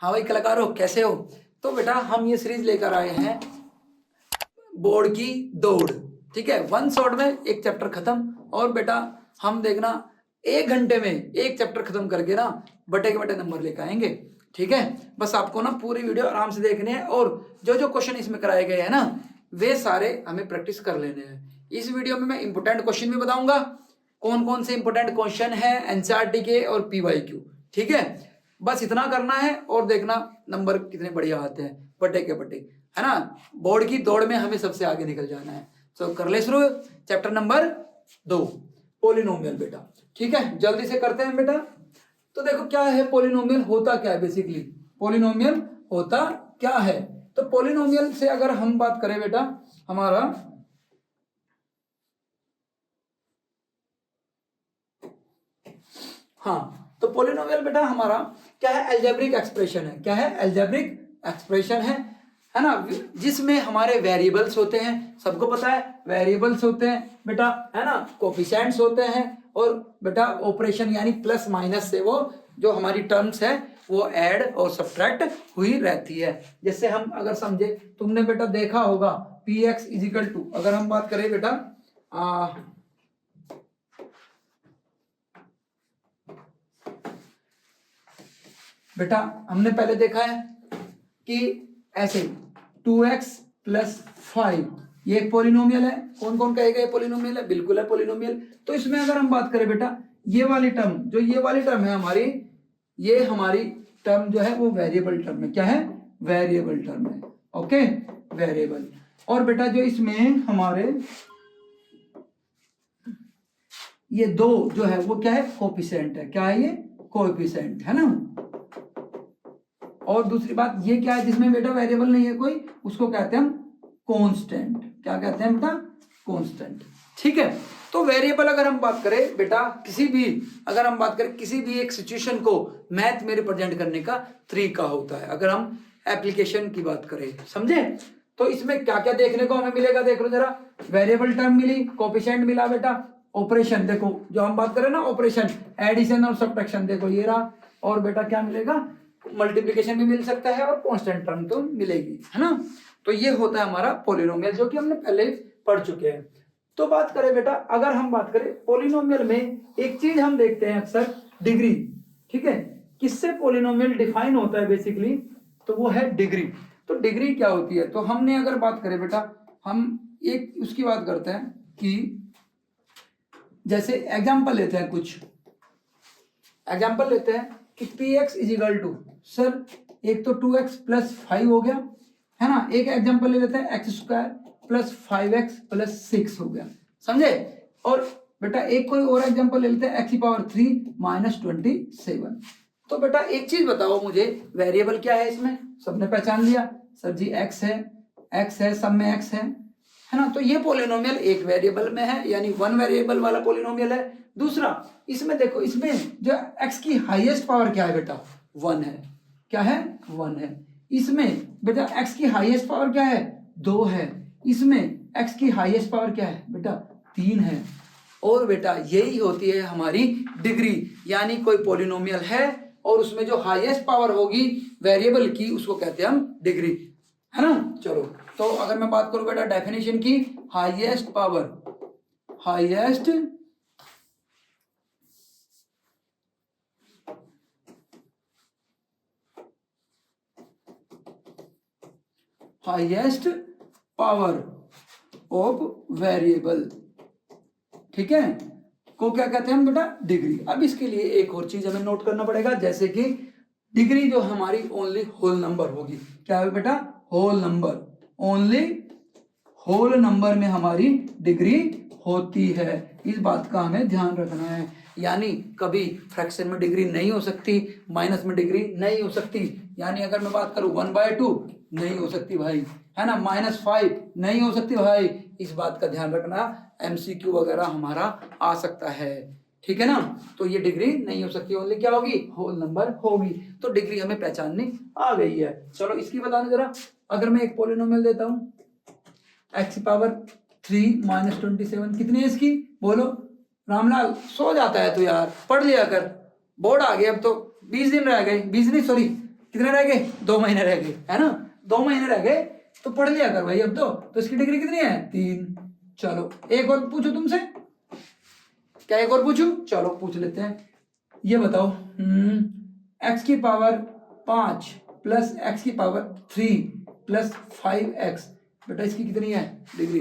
हाँ भाई कलाकार हो, कैसे हो? तो बेटा हम ये सीरीज लेकर आए हैं बोर्ड की दौड़। ठीक है, वन शॉट में एक चैप्टर खत्म। और बेटा हम देखना 1 घंटे में एक चैप्टर खत्म करके ना बटे के बटे नंबर लेकर आएंगे। ठीक है, बस आपको ना पूरी वीडियो आराम से देखनी है और जो जो क्वेश्चन इसमें कराए गए हैं ना वे सारे हमें प्रैक्टिस कर लेने हैं। इस वीडियो में मैं इंपोर्टेंट क्वेश्चन भी बताऊंगा, कौन कौन से इंपोर्टेंट क्वेश्चन है एनसीईआरटी के और पीवाईक्यू। ठीक है, बस इतना करना है और देखना नंबर कितने बढ़िया आते हैं बटे के बटे, है ना। बोर्ड की दौड़ में हमें सबसे आगे निकल जाना है। तो कर ले शुरू चैप्टर नंबर 2 पोलिनोमियल बेटा। ठीक है, जल्दी से करते हैं बेटा। तो देखो क्या है पोलिनोमियल, होता क्या है बेसिकली, पोलिनोमियल होता क्या है। तो पोलिनोमियल से अगर हम बात करें बेटा हमारा हाँ, तो पोलिनोमियल बेटा हमारा क्या है, अलजेब्रिक एक्सप्रेशन है। क्या है, अलजेब्रिक एक्सप्रेशन है ना, जिसमें हमारे वेरिएबल्स होते हैं, सबको पता है वेरिएबल्स होते हैं बेटा, है ना, कोफिशिएंट्स होते हैं और बेटा ऑपरेशन यानी प्लस माइनस से वो जो हमारी टर्म्स है वो ऐड और सब्ट्रैक्ट हुई रहती है। जैसे हम अगर समझे, तुमने बेटा देखा होगा पी एक्स इजिकल टू, अगर हम बात करें बेटा बेटा हमने पहले देखा है कि ऐसे 2x + 5 ये एक पोलिनोमियल है। कौन कौन कहेगा ये पोलिनोमियल है? बिल्कुल है पोलिनोमियल। तो इसमें अगर हम बात करें बेटा ये वाली टर्म, जो ये वाली टर्म है हमारी, ये हमारी टर्म जो है वो वेरिएबल टर्म है। क्या है? वेरिएबल टर्म है। Okay, variable. और बेटा जो इसमें हमारे ये दो जो है वो क्या है, कोएफिशिएंट है। क्या है ये? कोएफिशिएंट है ना। और दूसरी बात ये क्या है, जिसमें बेटा वेरिएबल नहीं है कोई, उसको कहते हैं हम कांस्टेंट। क्या कहते हैं बेटा? कांस्टेंट। ठीक है, तो वेरिएबल अगर हम बात करें बेटा किसी भी, अगर हम बात करें किसी भी एक सिचुएशन को मैथ में रिप्रेजेंट करने का तरीका होता है। अगर हम एप्लीकेशन की बात करें, समझे, तो इसमें क्या क्या देखने को हमें मिलेगा, देख लो जरा। वेरिएबल टर्म मिली, कोएफिशिएंट मिला बेटा, ऑपरेशन देखो जो हम बात करें ना ऑपरेशन, एडिशन और सब्ट्रैक्शन देखो ये रहा। और बेटा क्या मिलेगा, मल्टीप्लिकेशन भी मिल सकता है और कांस्टेंट टर्म तो मिलेगी, है ना। तो ये होता है हमारा पोलिनोमियल, जो कि हमने पहले पढ़ चुके हैं। तो बात करें बेटा, अगर हम बात करें पोलिनोमियल में एक चीज हम देखते हैं अक्सर, डिग्री। ठीक है, किससे पोलिनोमियल डिफाइन होता है बेसिकली, तो वो है डिग्री। तो डिग्री क्या होती है, तो हमने अगर बात करें बेटा, हम एक उसकी बात करते हैं कि जैसे एग्जाम्पल लेते हैं, कुछ एग्जाम्पल लेते हैं कि P X equal to, sir एक तो 2x + 5 हो गया, है ना। एक एग्जांपल ले लेते हैं x² + 5x + 6 हो गया, समझे। और बेटा एक कोई और एग्जांपल ले लेते हैं x³ - 27। तो बेटा एक चीज बताओ मुझे, वेरिएबल क्या है इसमें, सबने पहचान लिया सर जी, x है, सब में x है ना। तो ये पोलिनोमियल एक वेरिएबल में है, यानी वन वेरिएबल वाला पोलिनोमियल है। दूसरा इसमें देखो, इसमें जो x की हाईएस्ट पावर क्या है बेटा, 1 है। क्या है? 1 है। इसमें बेटा x की हाईएस्ट पावर क्या है, 2 है। इसमें x की हाईएस्ट पावर क्या है बेटा, 3 है। और बेटा यही होती है हमारी डिग्री, यानी कोई पोलिनोमियल है और उसमें जो हाईएस्ट पावर होगी वेरिएबल की, उसको कहते हैं हम डिग्री, है ना। चलो, तो अगर मैं बात करूं बेटा डेफिनेशन की, highest power, highest power of variable, ठीक है, को क्या कहते हैं हम बेटा, डिग्री। अब इसके लिए एक और चीज हमें नोट करना पड़ेगा, जैसे कि डिग्री जो हमारी ओनली होल नंबर होगी। क्या है बेटा? Whole number, only whole number में हमारी डिग्री होती है। इस बात का हमें ध्यान रखना है, यानी कभी फ्रैक्शन में डिग्री नहीं हो सकती, माइनस में डिग्री नहीं हो सकती। यानी अगर मैं बात करूं 1/2 नहीं हो सकती भाई, है ना, -5 नहीं हो सकती भाई। इस बात का ध्यान रखना, MCQ वगैरह हमारा आ सकता है, ठीक है ना। तो ये डिग्री नहीं हो सकती, ओनली क्या होगी, होल नंबर होगी। तो डिग्री हमें पहचाननी आ गई है। चलो इसकी बताना जरा, अगर मैं एक पोलिनोमियल देता हूं x³ - 27, कितनी है इसकी, बोलो। रामलाल सो जाता है तो यार, पढ़ लिया कर, बोर्ड आ गया अब तो, 20 दिन रह गए, 20 नहीं सॉरी कितने रह गए, 2 महीने रह गए, है ना, 2 महीने रह गए, तो पढ़ लिया कर भाई अब तो इसकी डिग्री कितनी है 3। चलो एक और पूछो तुमसे, क्या एक और पूछूं, चलो पूछ लेते हैं, ये बताओ x की पावर 5 प्लस x की पावर 3 प्लस 5x, बेटा इसकी कितनी है डिग्री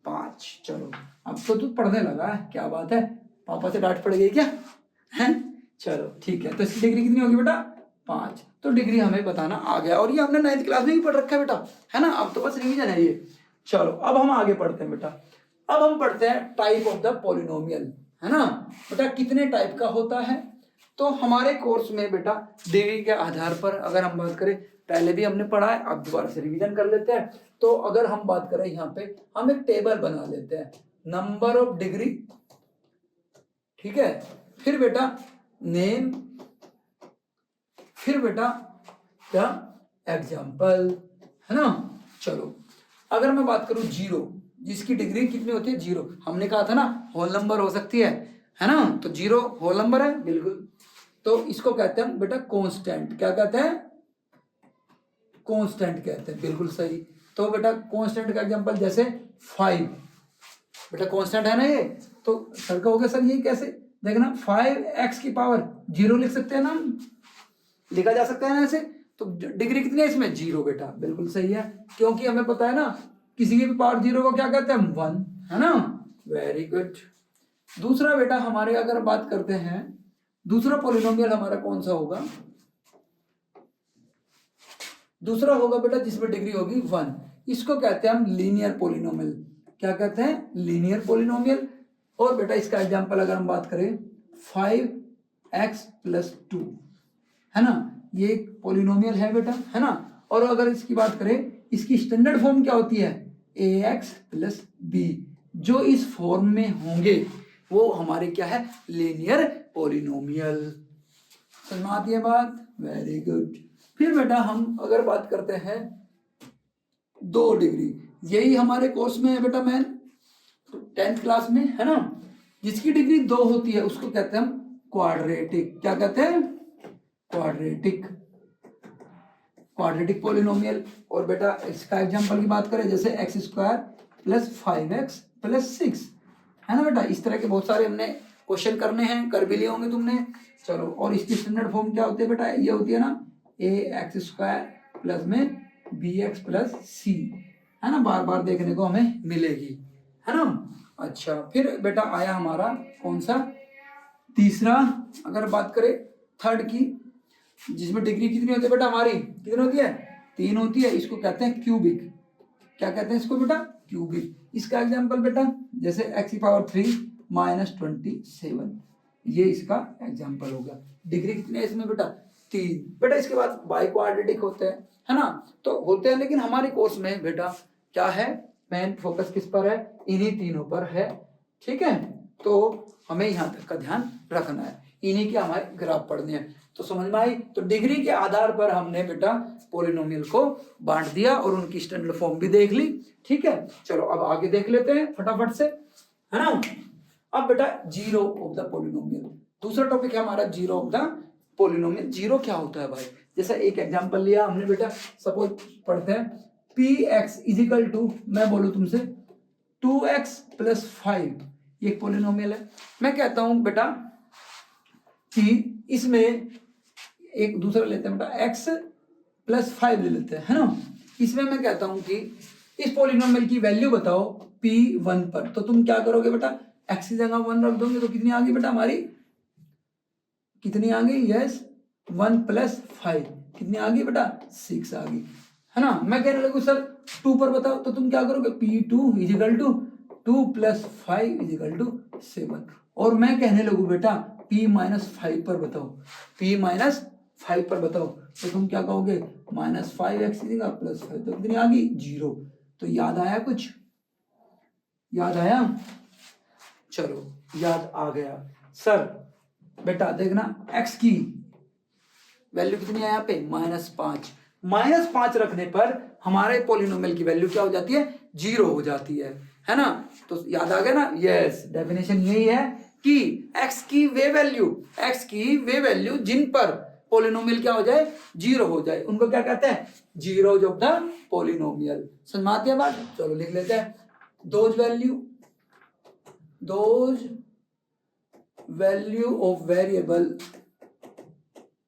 5। चलो अब तो तू पढ़ने लगा है, क्या बात है, पापा से डांट पड़ गई क्या है, चलो ठीक है, तो इसकी डिग्री कितनी होगी बेटा 5। तो डिग्री हमें बताना आ गया, और ये हमने 9th क्लास में भी पढ़ रखा है बेटा, है ना, अब तो बस रिवीजन है ये। चलो अब हम आगे पढ़ते हैं बेटा, अब हम पढ़ते हैं टाइप ऑफ द पॉलिनोमियल, है ना बेटा, कितने टाइप का होता है। तो हमारे कोर्स में बेटा डिग्री के आधार पर अगर हम बात करें, पहले भी हमने पढ़ा है, अब दोबारा से रिवीजन कर लेते हैं। तो अगर हम बात करें यहाँ पे, हम एक टेबल बना लेते हैं, नंबर ऑफ डिग्री, ठीक है, फिर बेटा नेम, फिर बेटा क्या एग्जाम्पल, है ना। चलो अगर मैं बात करूं जीरो, जिसकी डिग्री कितनी होती है 0, हमने कहा था ना होल नंबर हो सकती है ना, तो 0 होल नंबर है बिल्कुल, तो इसको कहते हैं बेटा कांस्टेंट, क्या कहते हैं कांस्टेंट कहते हैं, बिल्कुल सही। तो बेटा कांस्टेंट का एग्जांपल जैसे 5, बेटा कांस्टेंट है ना ये, तो सर का हो गया सर ये कैसे, देखना 5x की पावर 0 लिख सकते हैं ना, लिखा जा सकता है ना ऐसे, तो डिग्री कितनी है इसमें 0 बेटा, बिल्कुल सही है, क्योंकि हमें पता है ना किसी की भी पावर 0 को क्या कहते हैं 1, है ना, वेरी गुड। दूसरा बेटा हमारे अगर बात करते हैं, दूसरा पॉलिनोमियल हमारा कौन सा होगा, दूसरा होगा बेटा जिसमें डिग्री होगी 1, इसको कहते हैं हम लीनियर पॉलिनोमियल, क्या कहते हैं लीनियर पॉलिनोमियल। और बेटा इसका एग्जांपल अगर हम बात करें 5x + 2, है ना, ये एक पॉलिनोमियल है बेटा, है ना। और अगर इसकी बात करें, इसकी स्टैंडर्ड फॉर्म क्या होती है ax + b, जो इस फॉर्म में होंगे वो हमारे क्या है लीनियर पॉलिनोमियल, समझ में आती है बात, वेरी गुड। फिर बेटा हम अगर बात करते हैं 2 डिग्री, यही हमारे कोर्स में है बेटा मैन 10th क्लास में, है ना, जिसकी डिग्री 2 होती है उसको कहते हैं हम क्वाड्रेटिक, क्या कहते हैं क्वाड्रेटिक, क्वाड्रेटिक पॉलिनोमियल। और बेटा इसका एग्जांपल की बात करें जैसे x² + 5x + 6, है ना बेटा, इस तरह के बहुत सारे हमने क्वेश्चन करने हैं, कर भी लिए होंगे तुमने। चलो और इसकी स्टैंडर्ड फॉर्म क्या होती है बेटा, ये होती है ना ax² प्लस में bx + c, है ना, बार बार देखने को हमें मिलेगी, है ना। अच्छा फिर बेटा आया हमारा कौन सा तीसरा, अगर बात करें थर्ड की, जिसमें डिग्री कितनी होती है बेटा हमारी, कितनी होती है 3 होती है, इसको कहते हैं क्यूबिक, क्या कहते हैं इसको बेटा क्यूबिक। इसका एग्जांपल बेटा जैसे x की पावर 3 - 27, ये इसका एग्जांपल होगा। डिग्री कितनी है इसमें बेटा 3। बेटा इसके बाद बाई क्वाड्रेटिक होते हैं, है ना, तो होते हैं, लेकिन हमारे कोर्स में बेटा क्या है मेन फोकस किस पर है, इन्हीं तीनों पर है, ठीक है। तो हमें यहाँ तक का ध्यान रखना है, इन्हीं के हमारे ग्राफ पढ़ने हैं, तो समझ में आई। तो डिग्री के आधार पर हमने बेटा पॉलिनोमियल को बांट दिया और उनकी स्टैंडर्ड फॉर्म भी देख ली, ठीक है। चलो अब आगे देख लेते हैं फटाफट से, है ना। अब बेटा जीरो ऑफ द पॉलिनोमियल, दूसरा टॉपिक है हमारा zero of the polynomial. Zero क्या होता है भाई, जैसा एक एग्जांपल लिया हमने बेटा, सपोज पढ़ते हैं px = मैं बोलूं तुमसे 2x + 5, ये एक पॉलिनोमियल है। मैं कहता हूं बेटा कि इसमें एक दूसरा लेते हैं बेटा x + 5 ले लेते हैं, है ना। इसमें मैं कहता हूं कि इस पॉलिनोमियल की वैल्यू बताओ p1 पर, तो तुम क्या करोगे बेटा x की जगह 1 रख दोगे, तो कितनी आ गई बेटा हमारी, कितनी आ गई, यस 1 + 5 कितनी आ गई बेटा 6 आ गई, है ना। मैं कहने लगूं सर 2 पर बताओ, तो तुम क्या करोगे p2 = 2 + 5 = 7, और मैं कहने लगूं बेटा p - 5 पर बताओ, p - 5 पर बताओ, तो तुम क्या कहोगे -5x की जगह +5, तो कितनी आ गई 0। तो याद आया कुछ, याद आया, चलो याद आ गया सर। बेटा देखना x की वैल्यू कितनी है यहाँ पे -5, -5 रखने पर हमारे पॉलिनोमियल की वैल्यू क्या हो जाती है 0 हो जाती है ना। तो याद आ गया ना, यस डेफिनेशन यही है कि x की वे वैल्यू जिन पर पोलिनोमियल क्या हो जाए, जीरो हो जाए, उनको क्या कहते हैं, जीरोज ऑफ द पोलिनोमियल। समझ में आती है बात? चलो लिख लेते हैं, दोज वैल्यू ऑफ वेरिएबल,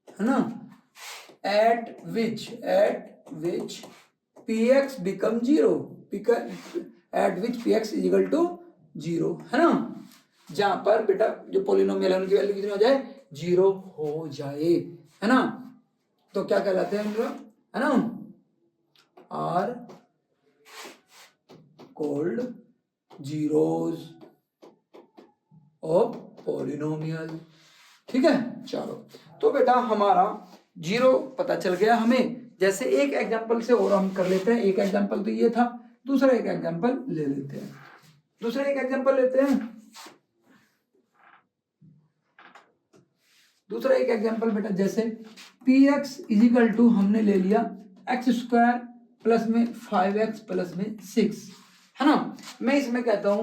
है ना, at which px become zero, at which px is equal to zero, है ना, जहां पर बेटा जो पोलिनोमियल है उनकी वैल्यू कितनी हो जाए, जीरो हो जाए, है ना। तो क्या कहलाते हैं उनका, है ना, are called zeros of polynomial. ठीक है, चलो तो बेटा हमारा जीरो पता चल गया हमें। जैसे एक एग्जांपल से और हम कर लेते हैं, एक एग्जांपल तो ये था, दूसरा एक एग्जांपल ले लेते हैं, दूसरा एक एग्जांपल लेते हैं, दूसरा एक एग्जांपल बेटा जैसे px इज इक्वल टू हमने ले लिया एक्स स्क्वायर प्लस में 5x प्लस में 6, है ना। मैं इसमें कहता हूं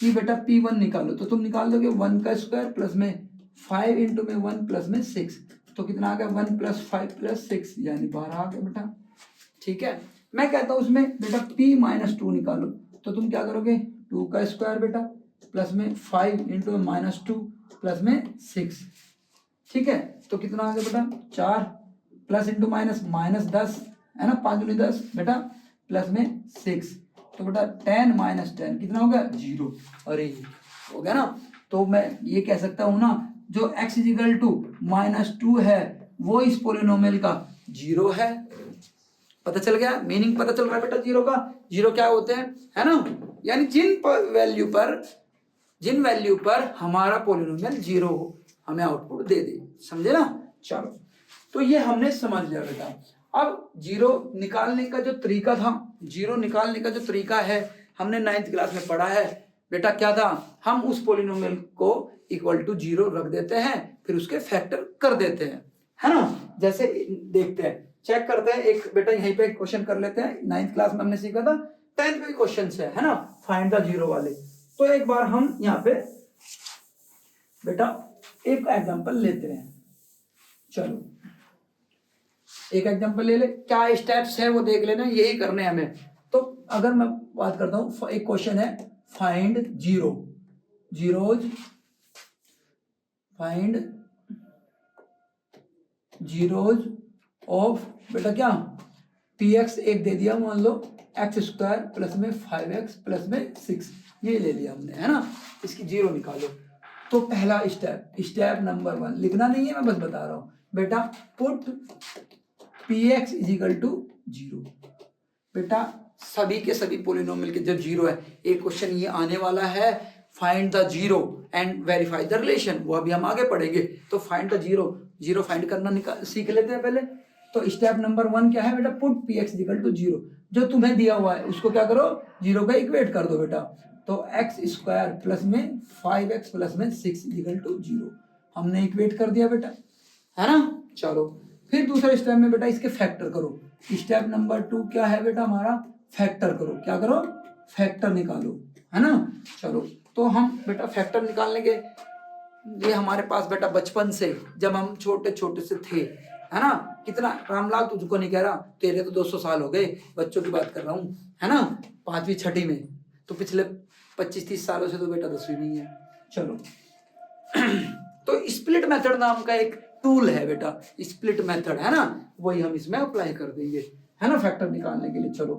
कि बेटा p1 निकालो, तो तुम निकाल दोगे 1 का स्क्वायर प्लस में 5 इंटू में 1 प्लस में 6, तो कितना आ गया 1 प्लस 5 प्लस 6 यानी 12 आ गया बेटा। ठीक है, मैं कहता हूं उसमें बेटा p माइनस 2 निकालो, तो तुम क्या करोगे 2 का स्क्वायर बेटा प्लस में 5 इंटू में माइनस 2 प्लस में 6, ठीक है, तो कितना आ गया बेटा 4 प्लस इंटू माइनस माइनस 10, है ना, 5 दूनी 10 बेटा प्लस में 6, तो बेटा 10 माइनस 10 कितना हो गया 0। अरे हो गया ना। तो मैं ये कह सकता हूं ना, जो x इज इक्वल टू -2 है वो इस पोलिनोमियल का जीरो है। पता चल गया, मीनिंग पता चल रहा है बेटा जीरो का। जीरो क्या होते हैं, है ना, यानी जिन वैल्यू पर हमारा पोलिनोमियल जीरो हो हमें आउटपुट दे दे, समझे ना। चलो तो ये हमने समझ लिया बेटा। अब जीरो निकालने का जो तरीका था, जीरो निकालने का जो तरीका है हमने 9th क्लास में पढ़ा है बेटा, क्या था, हम उस पोलिनोमियल को इक्वल टू जीरो रख देते हैं, फिर उसके फैक्टर कर देते हैं, है ना। जैसे देखते हैं, चेक करते हैं, एक बेटा यहीं पे क्वेश्चन कर लेते हैं, 9th क्लास में हमने सीखा था, 10th में क्वेश्चन है ना, फाइंड द जीरो वाले। तो एक बार हम यहाँ पे बेटा एक एग्जांपल लेते हैं, चलो एक एग्जांपल ले ले, क्या स्टेप्स है वो देख लेना, यही करने हैं हमें। तो अगर मैं बात करता हूं, एक क्वेश्चन है फाइंड जीरोज ऑफ बेटा क्या px एक दे दिया, मान लो एक्स स्क्वायर प्लस में 5x प्लस में 6, ये ले लिया हमने, है ना, इसकी जीरो निकालो। तो पहला स्टेप नंबर 1 लिखना नहीं है, मैं बस बता रहा हूं बेटा, put px is equal to zero. बेटा सभी के सभी पोलिनोमियल के जो जीरो है, एक क्वेश्चन ये आने वाला है, find the zero and verify the relation, वो अभी हम आगे पढ़ेंगे। तो फाइंड द जीरो फाइंड करना सीख लेते हैं पहले। तो स्टेप नंबर 1 क्या है बेटा, put px is equal to zero, जो तुम्हें दिया हुआ है उसको क्या करो, जीरो का इक्वेट कर दो बेटा। तो एक्स स्क्वायर प्लस में 5x प्लस में 6 इक्वल टू जीरो, हमने इक्वेट कर दिया बेटा, है ना। चलो फिर दूसरे स्टेप में बेटा इसके फैक्टर करो। स्टेप नंबर 2 क्या है बेटा हमारा, फैक्टर करो, क्या करो, फैक्टर निकालो, है ना। चलो तो हम बेटा फैक्टर निकालने के, ये हमारे पास बेटा बचपन से जब हम छोटे छोटे से थे, है ना, कितना रामलाल तुझको नहीं कह रहा, तेरे तो 200 साल हो गए, बच्चों की बात कर रहा हूँ, है ना, 5वीं 6ठी में, तो पिछले 25-30 सालों से तो बेटा 10वीं में ही है। चलो तो स्प्लिट मेथड नाम का एक टूल है बेटा, स्प्लिट मेथड, है ना, वही हम इसमें अप्लाई कर देंगे, है ना, फैक्टर निकालने के लिए। चलो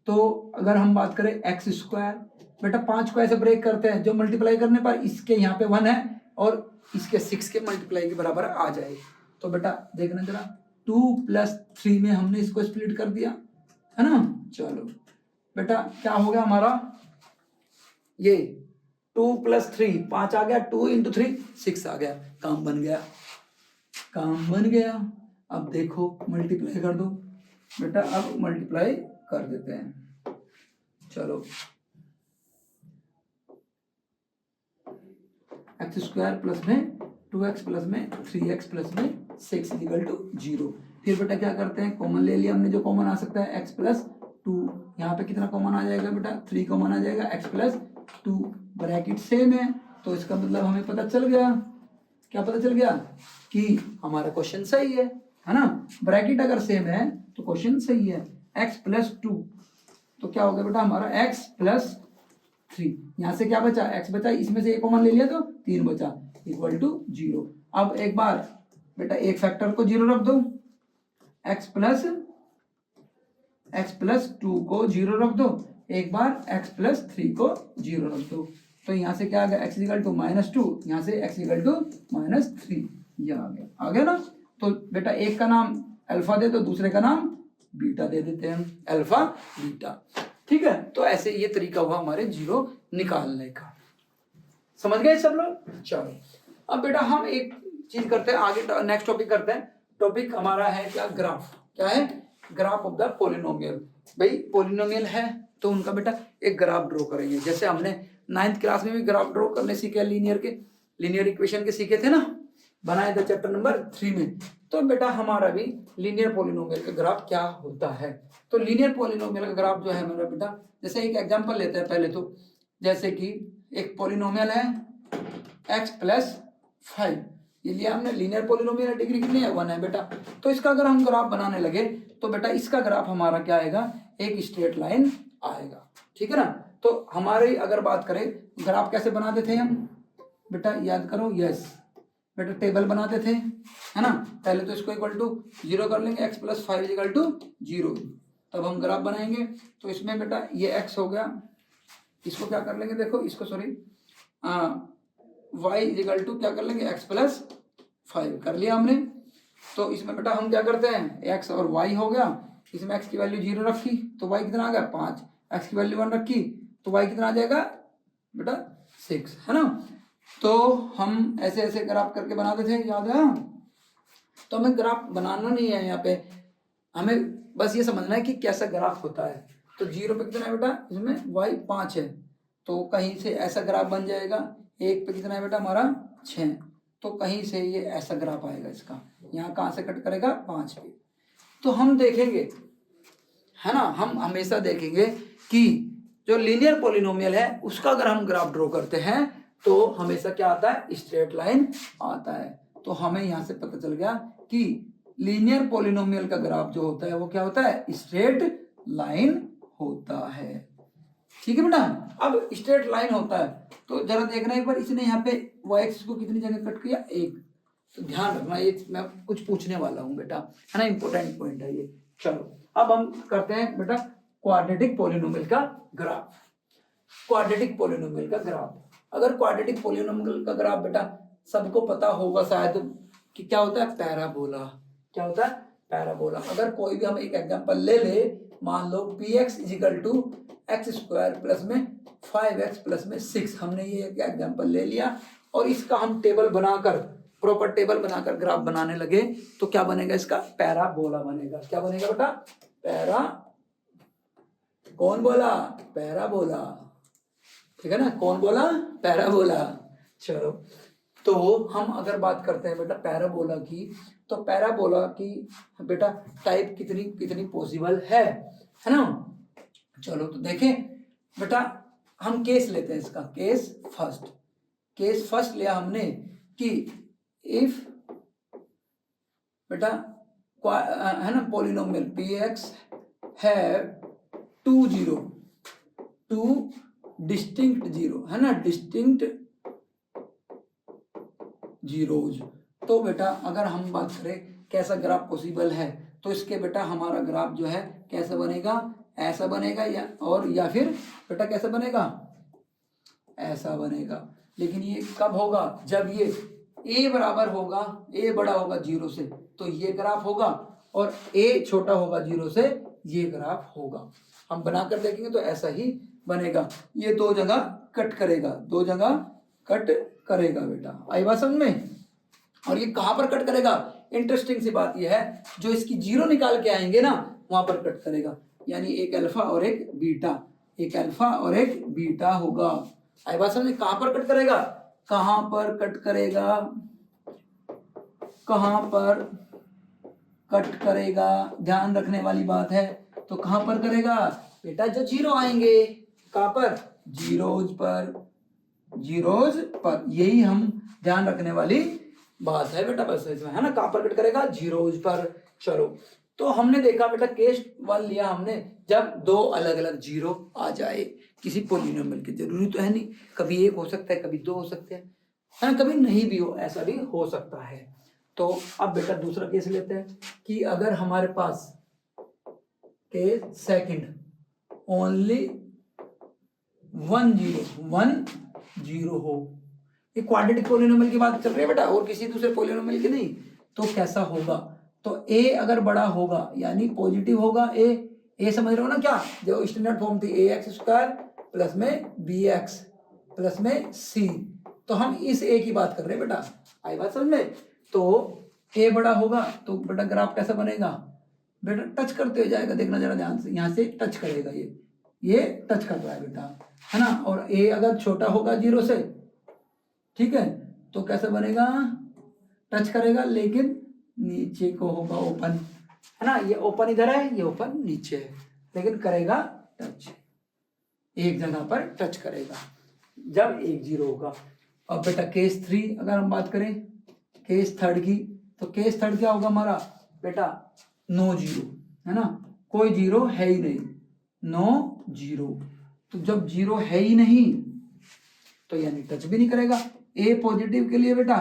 तो अगर हम बात करें एक्स स्क्वायर, बेटा 5 को ऐसे ब्रेक करते हैं, जो मल्टीप्लाई करने पर इसके यहाँ पे 1 है और इसके 6 के मल्टीप्लाई के बराबर आ जाए। तो बेटा देखना जरा, 2 + 3 में हमने इसको स्प्लिट कर दिया, है ना। चलो बेटा क्या हो गया हमारा, ये 2 + 3 5 आ गया, 2 × 3 6 आ गया, काम बन गया। अब देखो मल्टीप्लाई कर दो बेटा, अब मल्टीप्लाई कर देते हैं। चलो एक्स स्क्वायर प्लस में 2x प्लस में 3x प्लस में 6 इक्वल टू 0। फिर बेटा क्या करते हैं, कॉमन ले लिया हमने, जो कॉमन आ सकता है x + 2, यहाँ पे कितना कॉमन आ जाएगा बेटा, 3 कॉमन आ जाएगा, x + 2 ब्रैकेट सेम है, तो इसका मतलब हमें पता चल गया क्या पता चल गया कि हमारा क्वेश्चन सही है ना। ब्रैकेट अगर सेम है तो क्वेश्चन सही है। x प्लस 2 तो क्या हो गया बेटा हमारा x प्लस 3। यहाँ से क्या बचा, x बचा, इसमें से एक कॉमन ले लिया तो 3 बचा, इक्वल टू 0। अब एक बार बेटा एक फैक्टर को 0 रख दो, x प्लस 2 को 0 रख दो, एक बार x प्लस 3 को 0 रख दो। तो यहाँ से क्या आ गया, x इक्वल टू -2, यहाँ से x इक्वल टू -3, ये आ गया ना। तो बेटा एक का नाम अल्फा दे तो दूसरे का नाम बीटा दे देते हैं, अल्फा बीटा। ठीक है, तो ऐसे ये तरीका हुआ हमारे 0 निकालने का। समझ गए सब लोग? चलो अब बेटा हम एक चीज करते हैं आगे, नेक्स्ट टॉपिक करते हैं। टॉपिक हमारा है क्या, ग्राफ। क्या है, ग्राफ ऑफ द पॉलिनोमियल। भाई पॉलिनोमियल है तो उनका बेटा एक ग्राफ ड्रॉ करेंगे। जैसे हमने 9th क्लास में भी ग्राफ ड्रॉ करने सीखे, लीनियर इक्वेशन के सीखे थे ना, बनाए थे चैप्टर नंबर 3 में। तो बेटा हमारा भी लीनियर पॉलिनोमियल का ग्राफ क्या होता है। तो लीनियर पॉलिनोमियल का ग्राफ जो है मेरा बेटा, जैसे एक एग्जांपल लेते हैं पहले तो। जैसे कि एक पॉलिनोमियल है x प्लस 5, ये लिया हमने। लीनियर पॉलिनोमियल डिग्री कितनी है, 1 है बेटा। तो इसका अगर हम ग्राफ बनाने लगे तो बेटा इसका ग्राफ हमारा क्या आएगा, एक स्ट्रेट लाइन आएगा। ठीक है ना। तो हमारी अगर बात करें ग्राफ कैसे बनाते थे हम बेटा, याद करो। यस बेटा टेबल बनाते थे, है ना। पहले तो इसको इक्वल टू 0 कर लेंगे, x प्लस 5 इक्वल टू 0, तब हम ग्राफ बनाएंगे। तो इसमें बेटा ये x हो गया, इसको क्या कर लेंगे, देखो इसको, सॉरी y इक्वल टू क्या कर लेंगे, x प्लस 5 कर लिया हमने। तो इसमें बेटा हम क्या करते हैं, x और y हो गया, इसमें x की वैल्यू 0 रखी तो y कितना आ गया 5, x की वैल्यू 1 रखी तो y कितना आ जाएगा बेटा 6, है ना। तो हम ऐसे ऐसे ग्राफ करके बनाते थे, याद है। तो हमें ग्राफ बनाना नहीं है यहाँ पे, हमें बस ये समझना है कि कैसा ग्राफ होता है। तो 0 पे कितना है बेटा, इसमें y 5 है तो कहीं से ऐसा ग्राफ बन जाएगा। 1 पे कितना है बेटा हमारा 6, तो कहीं से ये ऐसा ग्राफ आएगा इसका। यहाँ कहाँ से कट करेगा, 5 पे। तो हम देखेंगे, है ना, हम हमेशा देखेंगे कि जो लीनियर पॉलिनोमियल है उसका अगर हम ग्राफ ड्रॉ करते हैं तो हमेशा क्या आता है, स्ट्रेट लाइन आता है। तो हमें यहाँ से पता चल गया कि लीनियर पॉलिनोमियल का ग्राफ जो होता है वो क्या होता है, स्ट्रेट लाइन होता है। ठीक है बेटा। अब स्ट्रेट लाइन होता है तो जरा देखना एक बार, इसने यहाँ पे y एक्सिस को कितनी जगह कट किया, 1। तो ध्यान रखना, ये मैं कुछ पूछने वाला हूँ बेटा, है ना, इंपॉर्टेंट पॉइंट है ये। चलो अब हम करते हैं बेटा क्वाड्रेटिक पॉलिनोमियल का ग्राफ। क्वाड्रेटिक पॉलिनोमियल का ग्राफ, अगर क्वाड्रेटिक पॉलिनोमियल का ग्राफ बेटा सबको पता होगा शायद कि क्या होता है, पैराबोला। क्या होता है, पैराबोला। अगर कोई भी हम एक एग्जांपल ले ले, मान लो px equal to x square plus में 5x प्लस में 6, हमने ये एक एग्जांपल ले लिया और इसका हम टेबल बनाकर, प्रॉपर टेबल बनाकर ग्राफ बनाने लगे तो क्या बनेगा, इसका पैराबोला बनेगा। क्या बनेगा बेटा, कौन बोला, पैराबोला। ठीक है ना, कौन बोला, पैराबोला। चलो तो हम अगर बात करते हैं बेटा पैराबोला की, तो पैराबोला की बेटा टाइप कितनी कितनी पॉसिबल है ना। चलो तो देखें बेटा, हम केस लेते हैं इसका, केस फर्स्ट लिया हमने कि इफ बेटा है ना पॉलिनोमियल px है 2 डिस्टिंक्ट जीरो, है ना, डिस्टिंक्ट जीरोज। तो बेटा अगर हम बात करें कैसा ग्राफ पॉसिबल है, तो इसके बेटा हमारा ग्राफ जो है कैसा बनेगा, ऐसा बनेगा, या फिर बेटा कैसा बनेगा, ऐसा बनेगा। लेकिन ये कब होगा, जब ये a बराबर होगा, a बड़ा होगा 0 से तो ये ग्राफ होगा, और a छोटा होगा 0 से ये ग्राफ होगा। हम बनाकर देखेंगे तो ऐसा ही बनेगा। ये दो जगह कट करेगा बेटा, आई बात समझ में। और ये कहां पर कट करेगा, इंटरेस्टिंग सी बात यह है, जो इसकी 0 निकाल के आएंगे ना वहां पर कट करेगा। यानी एक अल्फा और एक बीटा, एक अल्फा और एक बीटा होगा। आई बात समझ में। कहां पर कट करेगा, कहां पर कट करेगा, कहां पर कट करेगा, ध्यान रखने वाली बात है। तो कहां पर करेगा बेटा, जो 0 आएंगे, कहां पर, जीरोज पर, यही हम ध्यान रखने वाली बात है बेटा, बस इसमें है ना, कहाँ पर कट करेगा, जीरोज पर। चलो तो हमने देखा बेटा केस 1 लिया हमने, जब दो अलग अलग जीरो आ जाए किसी पोलिनोमियल की, जरूरी तो है नहीं, कभी एक हो सकता है, कभी दो हो सकते हैं, है ना, कभी नहीं भी हो, ऐसा भी हो सकता है। तो अब बेटा दूसरा केस लेते हैं कि अगर हमारे पास केस सेकंड ओनली 1 0 हो, ये क्वाड्रेटिक पोलिनोमियल की बात चल रही है बेटा, और किसी दूसरे पोलिनोमियल की नहीं। तो कैसा होगा, तो a अगर बड़ा होगा यानी पॉजिटिव होगा, a समझ रहे हो ना, क्या जो स्टैंडर्ड फॉर्म थी ax² प्लस में bx प्लस में c, तो हम इस a की बात कर रहे हैं बेटा, आई बात समझ में। तो a बड़ा होगा तो बेटा ग्राफ कैसा बनेगा बेटा, टच करते हुए जाएगा, देखना जरा ध्यान से, यहाँ से टच करेगा, ये टच कर रहा है बेटा, है ना। और a अगर छोटा होगा 0 से, ठीक है, तो कैसा बनेगा, टच करेगा लेकिन नीचे को होगा ओपन, है ना, ये ओपन इधर है, ये ओपन नीचे है, लेकिन करेगा टच, एक जगह पर टच करेगा जब 1 0 होगा। अब बेटा केस 3 अगर हम बात करें केस थर्ड की, तो केस थर्ड क्या होगा हमारा बेटा, नो जीरो, है ना, कोई जीरो है ही नहीं, नो जीरो। तो जब जीरो है ही नहीं तो यानी टच भी नहीं करेगा। ए पॉजिटिव के लिए बेटा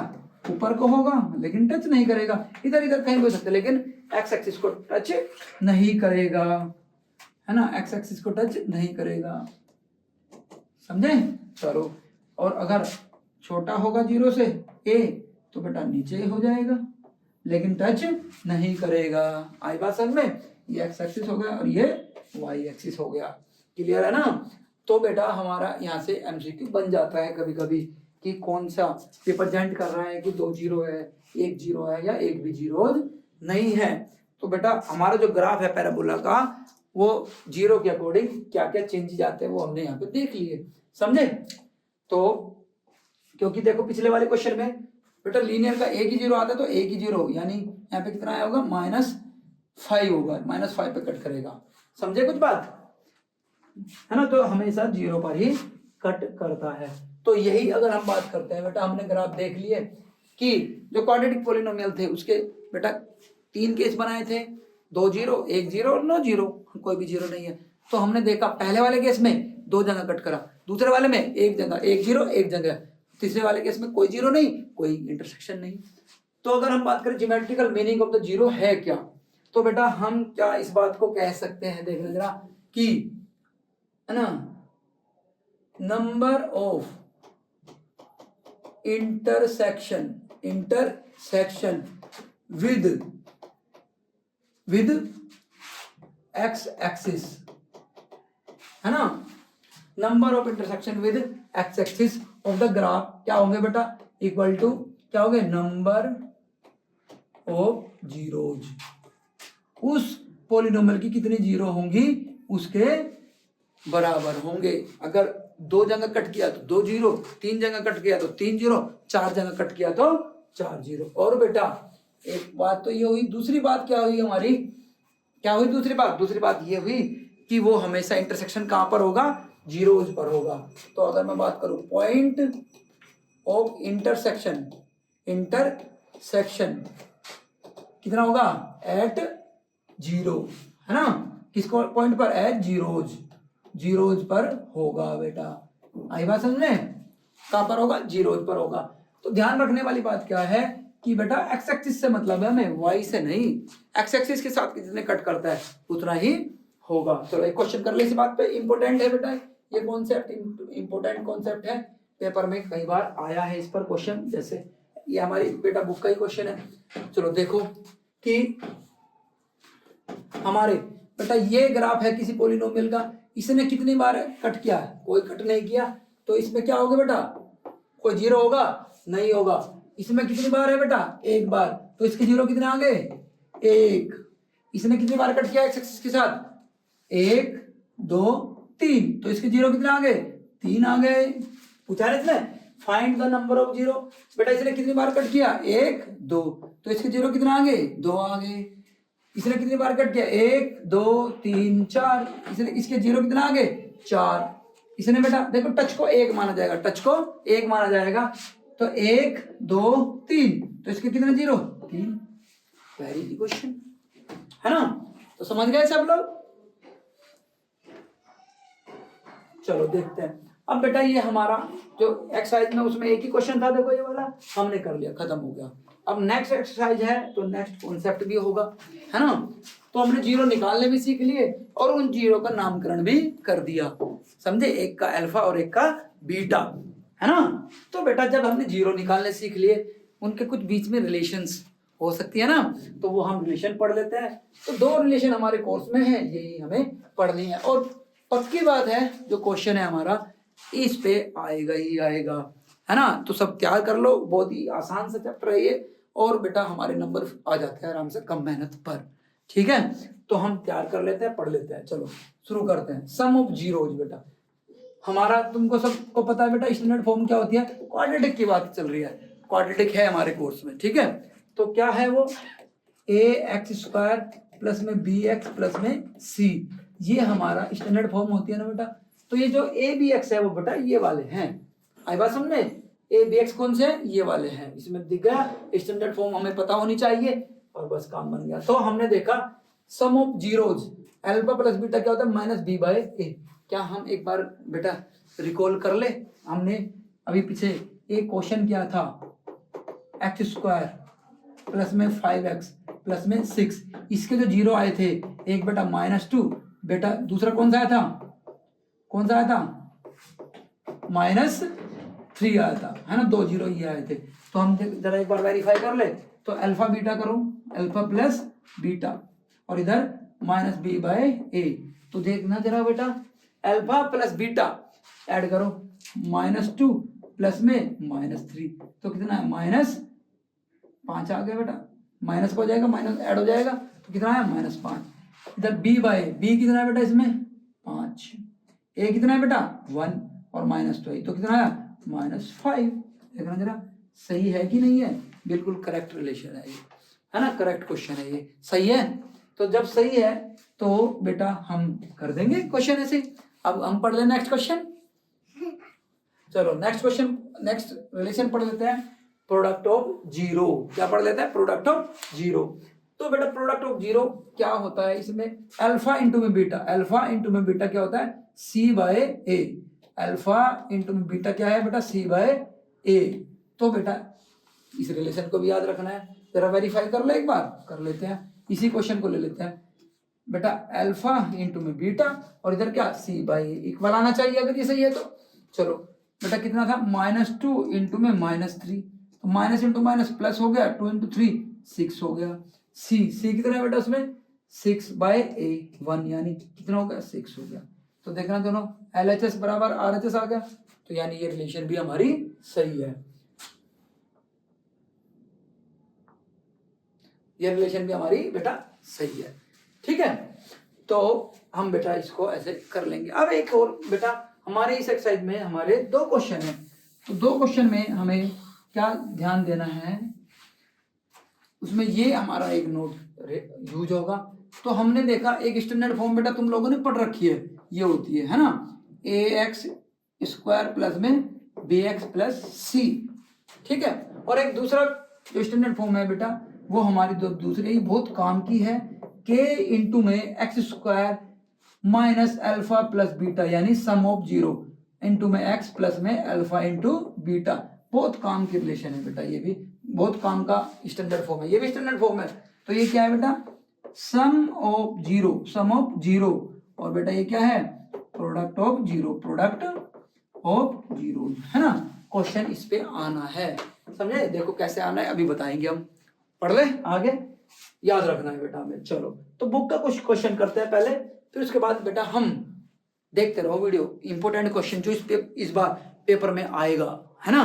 ऊपर को होगा लेकिन टच नहीं करेगा, इधर इधर कहीं भी हो सकता है, लेकिन एक्स एक्सिस को टच नहीं करेगा, है ना, एक्स एक्सिस को टच नहीं करेगा, समझे। चलो, और अगर छोटा होगा 0 से ए, तो बेटा नीचे हो जाएगा लेकिन टच नहीं करेगा, आई बात समझ में। ये एक्स एक्सिस हो गया और ये वाई एक्सिस हो गया, क्लियर है ना। तो बेटा हमारा यहाँ से एमसीक्यू बन जाता है कभी कभी कि कौन सा रिप्रेजेंट कर रहा है कि 2 0 है, 1 0 है, या एक भी जीरो नहीं है। तो बेटा हमारा जो ग्राफ है पैराबोला का, वो 0 के अकॉर्डिंग क्या क्या चेंज जाते हैं वो हमने यहाँ पे देख लिए, समझे। तो क्योंकि देखो पिछले वाले क्वेश्चन में बेटा लीनियर का एक ही 0 आता है, तो एक ही 0 यानी यहाँ पे कितना आया होगा, -5 होगा, -5 पे कट करेगा, समझे कुछ बात, है ना। तो हमेशा 0 पर ही कट करता है। तो यही अगर हम बात करते हैं बेटा, हमने ग्राफ देख लिए कि जो क्वाड्रेटिक पोलिनोमियल थे उसके बेटा 3 केस बनाए थे, 2 0, 1 0 और 9 0, कोई भी 0 नहीं है। तो हमने देखा पहले वाले केस में 2 जगह कट करा, दूसरे वाले में 1 जगह, 1 0 1 जगह, तीसरे वाले केस में कोई 0 नहीं, कोई इंटरसेक्शन नहीं। तो अगर हम बात करें ज्योमेट्रिकल मीनिंग ऑफ द 0 है क्या, तो बेटा हम क्या इस बात को कह सकते हैं, देख लें जरा कि, है ना, number of intersection with x axis, है ना, number of intersection with x axis of the graph क्या होंगे बेटा, इक्वल टू क्या होंगे, नंबर ऑफ जीरोज, उस पॉलिनोमियल की कितनी जीरो होंगी उसके बराबर होंगे। अगर 2 जगह कट किया तो 2 0, 3 जगह कट किया तो 3 0, 4 जगह कट किया तो 4 0। और बेटा एक बात तो ये हुई, दूसरी बात क्या हुई हमारी, क्या हुई दूसरी बात ये हुई कि वो हमेशा इंटरसेक्शन कहां पर होगा, जीरोज पर होगा। तो अगर मैं बात करूं पॉइंट ऑफ इंटरसेक्शन कितना होगा, एट 0, है ना, किसको पॉइंट पर, एट जीरोज पर होगा बेटा, आई बात समझ में, कहां पर होगा, जीरोज पर होगा। तो ध्यान रखने वाली बात क्या है कि बेटा एक्स एक्सिस से मतलब है हमें, वाई से नहीं, एक्स एक्सिस के साथ जितने कट करता है उतना ही होगा। चलो एक क्वेश्चन कर ले इस बात पे, इंपॉर्टेंट है बेटा ये कॉन्सेप्ट, इंपॉर्टेंट कॉन्सेप्ट है, पेपर में कई बार आया है इस पर क्वेश्चन, जैसे ये हमारी बेटा बुक का ही क्वेश्चन है। चलो देखो कि हमारे बेटा ये ग्राफ है किसी पॉलिनोमियल का, इसने कितनी बार कट किया, कोई कट नहीं किया, तो इसमें क्या होगा बेटा, कोई 0 होगा नहीं होगा। इसमें कितनी बार है बेटा, 1 बार, तो इसके 0 कितने आ गए, 1। इसने कितनी बार कट किया एक्स एक्सिस के साथ, 1 2 3, तो इसके 0 कितने आ गए, 3 आ गए। पूछा है इसने फाइंड द नंबर ऑफ 0, बेटा इसने कितनी बार कट किया, 1 2, तो इसके 0 कितने आ गए, 2 आ गए। इसने कितनी बार कट किया, 1 2 3 4, इसके 0 कितना आ गए, 4। इसने बेटा देखो टच को 1 माना जाएगा, तो 1 2 3, तो इसके कितने 0? 3। वेरी इजी क्वेश्चन है ना। तो समझ गए सब लोग। चलो देखते हैं। अब बेटा ये हमारा जो एक्सरसाइज में उसमें एक ही क्वेश्चन था, देखो ये वाला हमने कर लिया, खत्म हो गया। अब नेक्स्ट एक्सरसाइज है तो नेक्स्ट कॉन्सेप्ट भी होगा, है ना। तो हमने जीरो निकालने भी सीख लिए और उन जीरो का नामकरण भी कर दिया, समझे। एक का अल्फा और एक का बीटा, है ना। तो बेटा जब हमने जीरो निकालने सीख लिए, उनके कुछ बीच में रिलेशंस हो सकती है ना, तो वो हम रिलेशन पढ़ लेते हैं। तो 2 रिलेशन हमारे कोर्स में है, यही हमें पढ़नी है। और पक्की बात है जो क्वेश्चन है हमारा इस पे आएगा ही आएगा, है ना। तो सब तैयार कर लो, बहुत ही आसान सा चैप्टर है ये, और बेटा हमारे नंबर आ जाते हैं आराम से, कम मेहनत पर। ठीक है, तो हम तैयार कर लेते हैं, पढ़ लेते हैं। चलो शुरू करते हैं। सम ऑफ जीरोज बेटा हमारा, तुमको सबको पता है बेटा स्टैंडर्ड फॉर्म क्या होती है, क्वाड्रेटिक की बात चल रही है, क्वाड्रेटिक है हमारे कोर्स में। ठीक है, तो क्या है वो, ax² प्लस में bx प्लस में c, ये हमारा स्टैंडर्ड फॉर्म होती है ना बेटा। तो ये जो abx है वो बेटा ये वाले हैं, आई बात समझे। abx कौन से हैं, ये वाले हैं। इसमें दिख गया, स्टैंडर्ड फॉर्म हमें पता होनी चाहिए और बस काम बन गया। तो हमने देखा sum of zeroes alpha plus beta क्या होता है, माइनस बी बाय ए। क्या हम एक बार बेटा रिकॉल कर ले, हमने अभी पीछे एक क्वेश्चन किया था, x² प्लस में 5x प्लस में 6, इसके जो जीरो आए थे, एक बेटा -2, बेटा दूसरा कौन सा आया था, कौन सा आया था, -3 आया था, है ना। 2 जीरो ये आए थे। तो हम जरा एक बार वेरीफाई कर ले। तो अल्फा बीटा करो, अल्फा प्लस बीटा, और इधर -b बाय a। तो देखना जरा बेटा, अल्फा प्लस बीटा ऐड करो, -2 प्लस में -3, तो कितना है, -5 आ गया बेटा। माइनस हो जाएगा, माइनस ऐड हो जाएगा, तो कितना है, -5। इधर b बाय b कितना है बेटा, इसमें 5, a कितना है बेटा 1, और -2, तो कितना है, -5। देखना जरा सही है कि नहीं है, बिल्कुल करेक्ट रिलेशन है ये, है ना, करेक्ट क्वेश्चन है ये, सही है। तो जब सही है तो बेटा हम कर देंगे क्वेश्चन ऐसे। अब हम पढ़ लें नेक्स्ट क्वेश्चन। चलो नेक्स्ट क्वेश्चन, नेक्स्ट रिलेशन पढ़ लेते हैं, प्रोडक्ट ऑफ जीरो। क्या पढ़ लेते हैं, प्रोडक्ट ऑफ जीरो। तो बेटा प्रोडक्ट ऑफ जीरो क्या होता है, इसमें अल्फा इंटू में बीटा, अल्फा इंटू में बीटा क्या होता है, c बाय ए। अल्फा इंटू में बीटा क्या है बेटा, c बाय ए। तो बेटा इस रिलेशन को भी याद रखना है, जरा वेरीफाई कर ले एक बार, कर लेते हैं। इसी क्वेश्चन को ले लेते हैं बेटा, अल्फा इंटू में बीटा और इधर क्या, c बाय ए, इक्वल आना चाहिए अगर ये सही है तो। चलो बेटा कितना था, -2 इंटू में -3, तो माइनस इंटू माइनस प्लस हो गया, 2 इंटू 3 6 हो गया। सी कितना है बेटा उसमें, 6 बाय ए 1, यानी कितना हो गया, 6 हो गया। तो देखना दोनों LHS बराबर RHS आ गया, तो यानी ये रिलेशन भी हमारी सही है, ये रिलेशन भी हमारी बेटा सही है। ठीक है, तो हम बेटा इसको ऐसे कर लेंगे। अब एक और बेटा हमारे इस एक्सरसाइज में हमारे 2 क्वेश्चन है, तो 2 क्वेश्चन में हमें क्या ध्यान देना है, उसमें ये हमारा एक नोट यूज होगा। तो हमने देखा एक स्टैंडर्ड फॉर्म बेटा तुम लोगों ने पढ़ रखी है, ये होती है ना, ax² प्लस में bx प्लस c। ठीक है, और एक दूसरा जो स्टैंडर्ड फॉर्म है बेटा वो हमारी दूसरी बहुत काम की है, k इंटू में x² minus alpha plus beta, यानी सम ऑफ जीरो इंटू में x प्लस में अल्फा इंटू बीटा। बहुत काम की रिलेशन है बेटा, ये भी बहुत काम का स्टैंडर्ड फॉर्म है, ये भी स्टैंडर्ड फॉर्म है। तो ये क्या है बेटा, sum of zero, sum of zero, और बेटा ये क्या है, product of zero, product of zero, है ना। क्वेश्चन इस पे आना है, समझे। देखो कैसे आना है अभी बताएंगे हम, पढ़ ले आगे, याद रखना है बेटा हमें। चलो तो बुक का कुछ क्वेश्चन करते हैं पहले, फिर उसके बाद बेटा हम देखते रहो वीडियो, इंपॉर्टेंट क्वेश्चन जो इस बार पेपर में आएगा, है ना।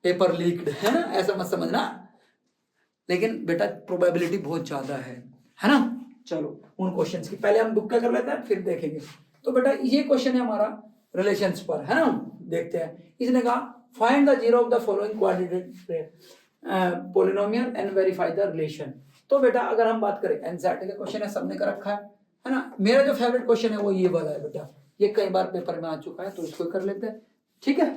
पेपर लीक्ड है ना, ऐसा मत समझना, लेकिन बेटा प्रोबेबिलिटी बहुत ज्यादा है ना। चलो उन क्वेश्चंस की पहले हम बुक कर लेते हैं, फिर देखेंगे। तो बेटा ये क्वेश्चन है हमारा रिलेशंस पर, है ना। देखते हैं, इसने कहा find the zero of the following quadratic polynomial and verify the relation. तो बेटा अगर हम बात करें एनसीईआरटी का क्वेश्चन है, सबने कर रखा है ना। मेरा जो फेवरेट क्वेश्चन है वो ये वाला है बेटा, ये कई बार पेपर में आ चुका है, तो इसको कर लेते हैं। ठीक है,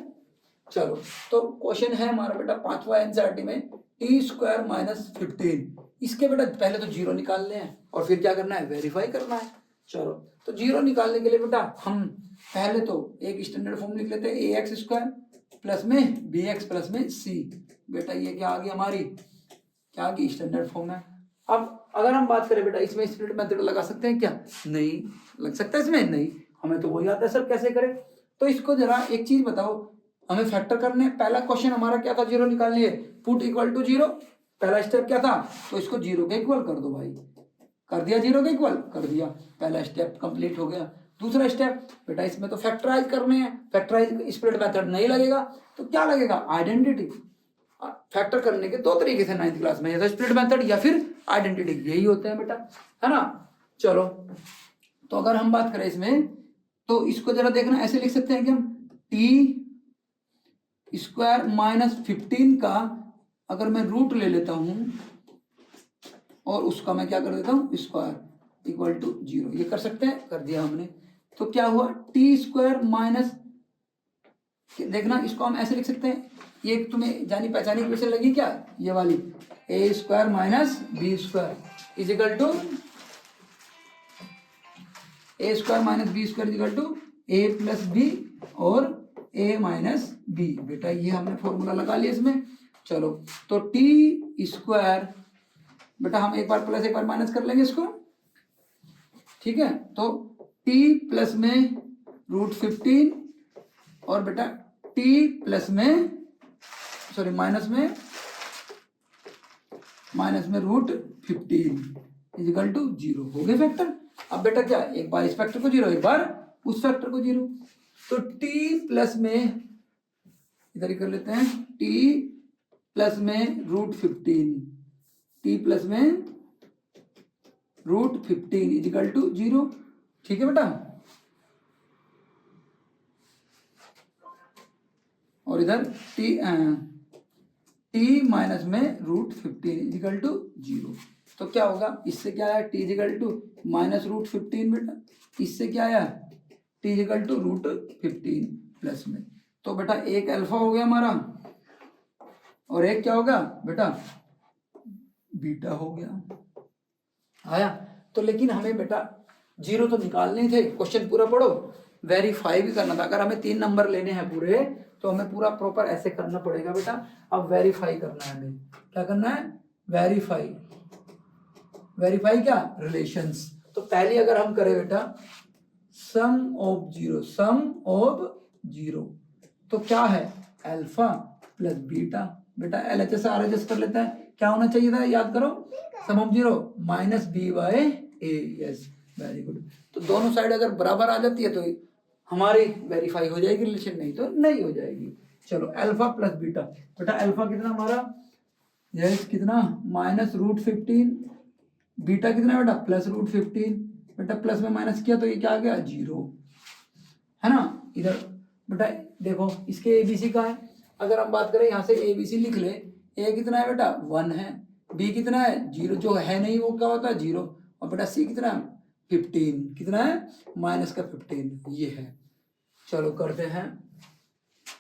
चलो तो क्वेश्चन है हमारा बेटा 5वां एनसीईआरटी में टी स्क्वायर माइनस 15। इसके बेटा पहले तो जीरो निकालने हैं और फिर क्या करना है, वेरीफाई करना है। चलो तो जीरो निकालने के लिए बेटा हम पहले तो एक स्टैंडर्ड फॉर्म लिख लेते हैं, ए एक्स स्क्वायर प्लस में बी एक्स प्लस में सी। बेटा ये क्या आ गई हमारी, क्या आ गई, स्टैंडर्ड फॉर्म है। अब अगर हम बात करें बेटा इसमें स्प्लिट मेथड लगा सकते हैं क्या, नहीं लग सकता है इसमें, नहीं, हमें तो वही आता है सर कैसे करें। तो इसको जरा एक चीज बताओ, हमें फैक्टर करने, पहला क्वेश्चन हमारा क्या था, जीरो निकालनी है, पुट इक्वल टू जीरो, पहला स्टेप क्या था, तो इसको जीरो के इक्वल कर दो भाई, कर दिया, जीरो के इक्वल कर दिया, पहला स्टेप कंप्लीट हो गया। दूसरा स्टेप बेटा इसमें तो फैक्टराइज करने हैं, फैक्टराइज स्प्लिट मेथड नहीं लगेगा तो क्या लगेगा, आइडेंटिटी। फैक्टर करने के दो तरीके थे 9th क्लास में, या तो स्प्लिट मेथड या फिर आइडेंटिटी, यही होते हैं बेटा, है ना। चलो तो अगर हम बात करें इसमें तो इसको जरा देखना, ऐसे लिख सकते हैं कि हम टी स्क्वायर माइनस 15 का अगर मैं रूट ले लेता हूं और उसका मैं क्या कर देता हूं स्क्वायर इक्वल टू जीरो, ये कर सकते हैं, कर दिया हमने। तो क्या हुआ, टी स्क्वायर माइनस, देखना इसको हम ऐसे लिख सकते हैं, ये तुम्हें जानी पहचानी क्वेश्चन लगी क्या, ये वाली, A square minus B square is equal to, A square minus B square is equal to A plus B और ए माइनस बी। बेटा ये हमने फॉर्मूला लगा लिया इसमें। चलो तो टी स्क्वायर, बेटा हम एक बार प्लस एक बार माइनस कर लेंगे इसको, ठीक है। तो टी प्लस में रूट 15 और बेटा टी प्लस में, सॉरी माइनस में रूट 15 इजिकल टू जीरो, हो गए फैक्टर। अब बेटा क्या, एक बार इस फैक्टर को जीरो, एक बार उस फैक्टर को जीरो, तो टी प्लस में, इधर ही कर लेते हैं, टी प्लस में रूट 15, टी प्लस में रूट 15 इजिकल टू जीरो, ठीक है बेटा। और इधर टी माइनस में रूट 15 इजिकल टू जीरो, तो क्या होगा, इससे क्या आया, T equal to minus root 15 बेटा, इससे क्या आया, T equal to root 15 plus में। तो बेटा एक अल्फा हो गया हमारा और एक क्या होगा बेटा, बीटा हो गया, आया। तो लेकिन हमें बेटा जीरो तो निकालने थे, क्वेश्चन पूरा पढ़ो, वेरीफाई भी करना था। अगर हमें 3 नंबर लेने हैं पूरे तो हमें पूरा प्रॉपर ऐसे करना पड़ेगा बेटा। अब वेरीफाई करना है हमें, क्या करना है, वेरीफाई, वेरीफाई क्या, रिलेशंस। तो पहले अगर हम करें बेटा sum of zero, sum of zero, तो क्या है, अल्फा प्लस बीटा, बेटा एलएचएस आरएचएस कर लेता है, क्या होना चाहिए था, याद करो, sum of zero minus B by A, yes very good. तो दोनों साइड अगर बराबर आ जाती है तो हमारी वेरीफाई हो जाएगी रिलेशन, नहीं तो नहीं हो जाएगी। चलो अल्फा प्लस बीटा, बेटा अल्फा कितना हमारा, यस कितना, माइनस रूट 15, बीटा कितना बेटा, प्लस रूट 15, बेटा प्लस में माइनस किया तो ये क्या आ गया, जीरो, है ना। इधर बेटा देखो इसके एबीसी का है, अगर हम बात करें यहाँ से एबीसी लिख ले, ए कितना है बेटा 1 है, बी कितना है 0, जो है नहीं वो क्या होता है 0, और बेटा सी कितना है 15, कितना है माइनस का 15, ये है। चलो करते हैं,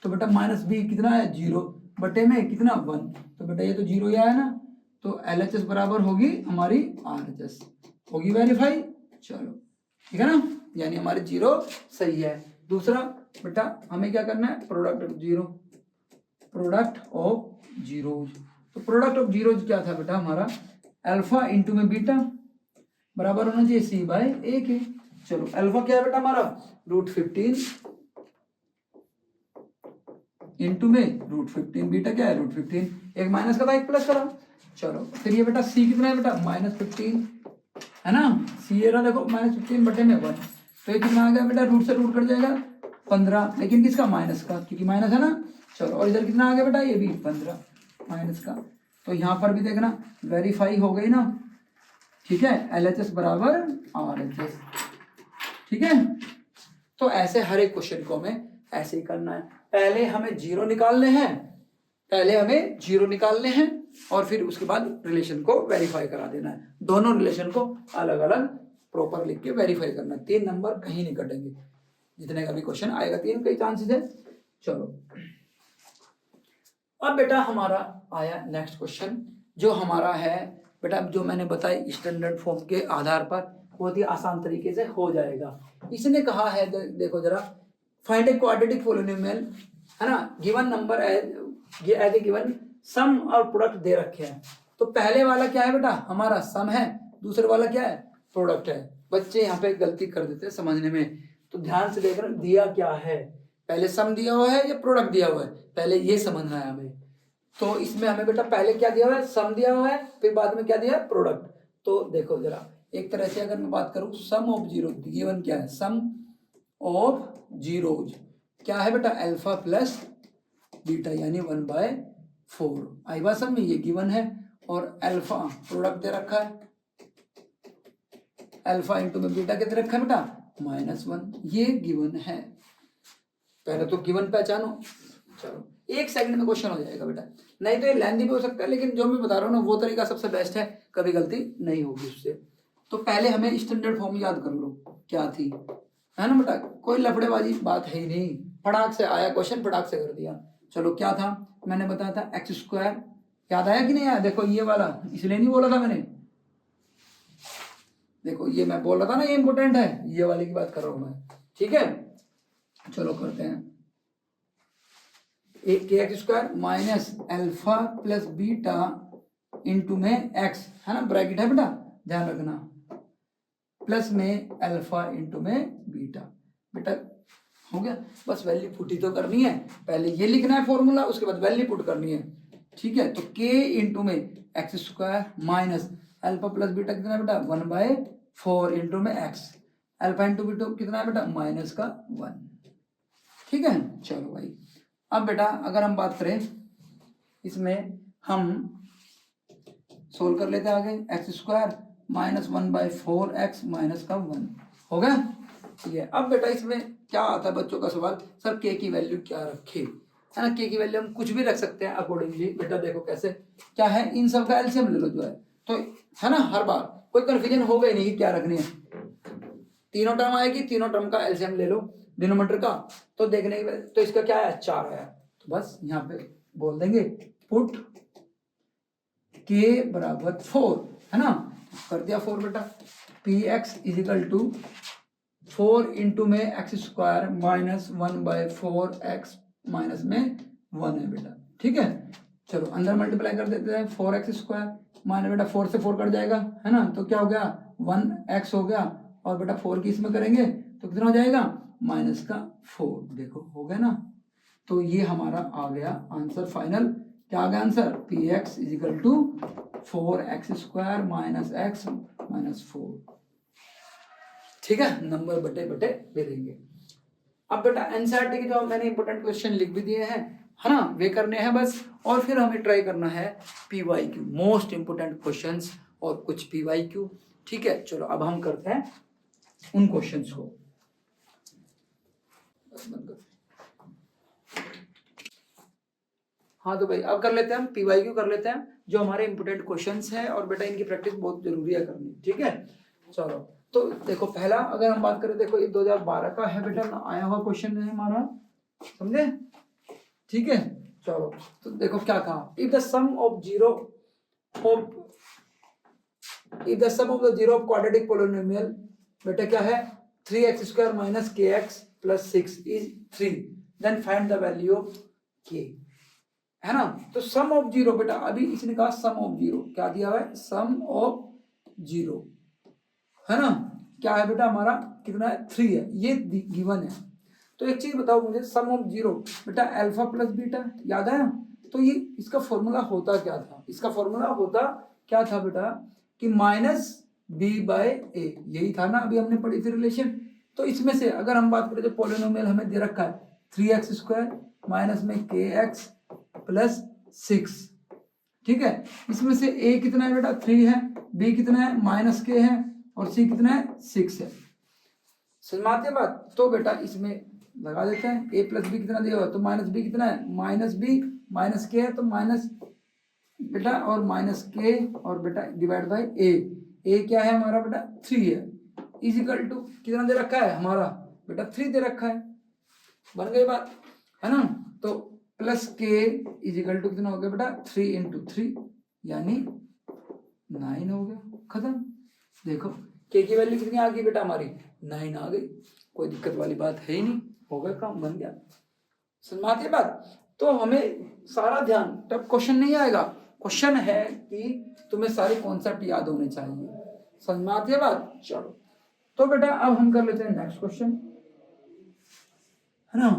तो बेटा माइनस बी कितना है 0 बटे में कितना 1, तो बेटा ये तो 0 ही आया ना, तो एलएचएस बराबर होगी हमारी आरएचएस, होगी वेरीफाई। चलो ठीक है ना, यानी हमारे 0 सही है। दूसरा बेटा हमें क्या करना है, product of zero, product of zeros. तो प्रोडक्ट ऑफ जीरोज क्या था बेटा हमारा, अल्फा इंटू में बीटा बराबर होना चाहिए सी बाय ए के। चलो अल्फा क्या है बेटा हमारा, रूट 15 इंटू में रूट 15, बीटा क्या है रूट 15, एक माइनस का था एक प्लस का था। चलो फिर ये बेटा सी कितना है बेटा माइनस 15, है ना, सी ये रहा देखो माइनस 15 बटे में 1, तो ये कितना आ गया बेटा, रूट से रूट कट जाएगा 15, लेकिन किसका, माइनस का, क्योंकि माइनस है ना। चलो और इधर कितना आ गया बेटा, ये भी 15 माइनस का, तो यहाँ पर भी देखना वेरीफाई हो गई ना, ठीक है, एलएचएस बराबर आरएचएस, ठीक है। तो ऐसे हर एक क्वेश्चन को हमें ऐसे ही करना है, पहले हमें जीरो निकालने हैं, पहले हमें जीरो निकालने हैं और फिर उसके बाद रिलेशन को वेरीफाई करा देना है, दोनों रिलेशन को अलग अलग प्रॉपर लिख के वेरीफाई करना है। 3 नंबर कहीं नहीं कटेंगे, जितने का भी क्वेश्चन आएगा 3 का ही चांसेस है। चलो अब बेटा हमारा आया नेक्स्ट क्वेश्चन, जो हमारा है बेटा, जो मैंने बताया स्टैंडर्ड फॉर्म के आधार पर बहुत ही आसान तरीके से हो जाएगा। इसने कहा है देखो जरा, फाइंड ए क्वाड्रेटिक पॉलिनोमियल, है ना, given number as a given sum और प्रोडक्ट दे रखे हैं। तो पहले वाला क्या है बेटा, हमारा सम है, दूसरे वाला क्या है, प्रोडक्ट है। बच्चे यहाँ पे गलती कर देते हैं समझने में, तो ध्यान से देखना दिया क्या है, पहले सम दिया हुआ है या प्रोडक्ट दिया हुआ है, पहले ये समझना है हमें। तो इसमें हमें बेटा पहले क्या दिया हुआ है, सम दिया हुआ है, फिर बाद में क्या दिया है, प्रोडक्ट। तो देखो जरा, एक तरह से अगर मैं बात करूं, सम ऑफ जीरो गिवन क्या है, सम ऑफ जीरोज क्या है बेटा, अल्फा प्लस बीटा यानी 1/4। आई बात समझ में, ये गिवन है, और अल्फा प्रोडक्ट दे रखा है, अल्फा इंटू में बीटा कितने रखा है बेटा, -1, ये गिवन है। पहले तो गिवन पहचानो। चलो 1 सेकंड में क्वेश्चन हो जाएगा बेटा, नहीं तो ये लेंथी भी हो सकता है, लेकिन जो मैं बता रहा हूँ ना वो तरीका सबसे बेस्ट है, कभी गलती नहीं होगी उससे। तो पहले हमें स्टैंडर्ड फॉर्म याद कर लो क्या थी, है ना बेटा, कोई लफड़ेबाजी बात है ही नहीं, फटाक से आया क्वेश्चन, फटाक से कर दिया। चलो क्या था, मैंने बताया था x², याद आया कि नहीं आया, देखो ये वाला, इसलिए नहीं बोला था मैंने, देखो ये मैं बोल रहा था ना, ये इंपॉर्टेंट है, ये वाले की बात कर रहा हूं मैं, ठीक है। चलो करते हैं, kx² minus alpha plus beta into में x, है ना, ब्रैकेट है बेटा, ध्यान रखना, प्लस में अल्फा इंटू में बीटा। बेटा हो गया, बस वैल्यू पुट ही तो करनी है, पहले ये लिखना है फॉर्मूला, उसके बाद वैल्यू पुट करनी है, ठीक है। तो k इंटू में x² minus alpha plus beta कितना है बेटा, 1/4 इंटू में x, अल्फा इंटू बीटा कितना है बेटा, -1, ठीक है। चलो भाई, अब बेटा अगर हम बात करें इसमें, हम सोल्व कर लेते हैं आगे, x² माइनस 1/4x माइनस का 1 हो गया, ठीक है। अब बेटा इसमें क्या आता है बच्चों का सवाल, सर k की वैल्यू क्या रखे, है ना, k की वैल्यू हम कुछ भी रख सकते हैं अकॉर्डिंगली। बेटा देखो कैसे, क्या है, इन सब का एलसीएम ले लो जो है, तो है ना, हर बार कोई कंफ्यूजन होगा ही नहीं क्या रखनी है, तीनों टर्म आएगी, तीनों टर्म का एलसीएम ले लो डिनोमिनेटर का, तो देखने के बाद तो इसका क्या है, 4 आया, तो बस यहाँ पे बोल देंगे पुट k बराबर 4, है ना, कर दिया 4 बेटा, px इजिकल टू 4 इंटू में x² माइनस 1/4x माइनस में 1 है बेटा, ठीक है। चलो अंदर मल्टीप्लाई कर देते हैं, 4x² माइनस बेटा 4 से 4 कट जाएगा, है ना, तो क्या हो गया, 1x हो गया, और बेटा 4 की इसमें करेंगे तो कितना हो जाएगा, -4, देखो हो गया ना। तो ये हमारा आ गया आंसर फाइनल, क्या आ गया answer, px equal to 4x² minus x minus 4, ठीक है, नंबर बटे बटे दे देंगे। अब बेटा एनसीईआरटी के जो मैंने इंपोर्टेंट क्वेश्चन लिख भी दिए हैं, है ना, वे करने हैं बस, और फिर हमें ट्राई करना है पीवाईक्यू, मोस्ट इंपोर्टेंट क्वेश्चंस और कुछ पीवाईक्यू, ठीक है। चलो अब हम करते हैं उन क्वेश्चंस को, हाँ तो भाई अब कर लेते हैं हम पीवाईक्यू कर लेते हैं, जो हमारे इंपोर्टेंट क्वेश्चंस हैं, और बेटा इनकी प्रैक्टिस बहुत जरूरी है करनी, ठीक है। चलो तो देखो पहला अगर हम बात करें, देखो ये 2012 का है बेटा, आया हुआ क्वेश्चन है हमारा, समझे, ठीक है। चलो तो देखो क्या कहा, if the sum of zero of quadratic polynomial, बेटा क्या है, 3x² minus kx plus 6 is 3, then find the value of k, है ना। तो सम ऑफ जीरो बेटा, अभी इसने कहा सम ऑफ जीरो, क्या दिया हुआ है, सम ऑफ जीरो, है ना, क्या है बेटा हमारा, कितना है, 3 है, ये गिवन है। तो एक चीज बताओ मुझे, सम ऑफ जीरो बेटा अल्फा प्लस बीटा, याद है, तो ये इसका फॉर्मूला होता क्या था, इसका फॉर्मूला होता क्या था बेटा, कि -b/a, यही था ना, अभी हमने पढ़ी थी रिलेशन। तो इसमें से अगर हम बात करें, जो पॉलिनोमियल हमें दे रखा है 3x² माइनस में kx प्लस 6, ठीक है, इसमें से a कितना है बेटा, 3 है, b कितना है, -k है, और c कितना है, 6 है, समझ में आती है बात। तो बेटा इसमें लगा देते हैं, a प्लस b कितना दिया हुआ, तो -b कितना है, -b माइनस k है, तो माइनस बेटा और -k और बेटा डिवाइड बाय a क्या है हमारा बेटा, 3 है, इजिकल टू कितना दे रखा है हमारा बेटा, 3 दे रखा है, बन गई बात, है ना। तो प्लस के इज इक्वल टू कितना हो गया बेटा 3 इंटू 3 यानी 9 हो गया, खत्म। देखो के की वैल्यू कितनी आ गई बेटा हमारी 9 आ गई, कोई दिक्कत वाली बात है ही नहीं, हो गया काम, बन गया। समझ आती है बात? तो हमें सारा ध्यान, तब क्वेश्चन नहीं आएगा, क्वेश्चन है कि तुम्हें सारे कॉन्सेप्ट याद होने चाहिए। समझ में आती है बात? चलो तो बेटा अब हम कर लेते हैं नेक्स्ट क्वेश्चन, है ना।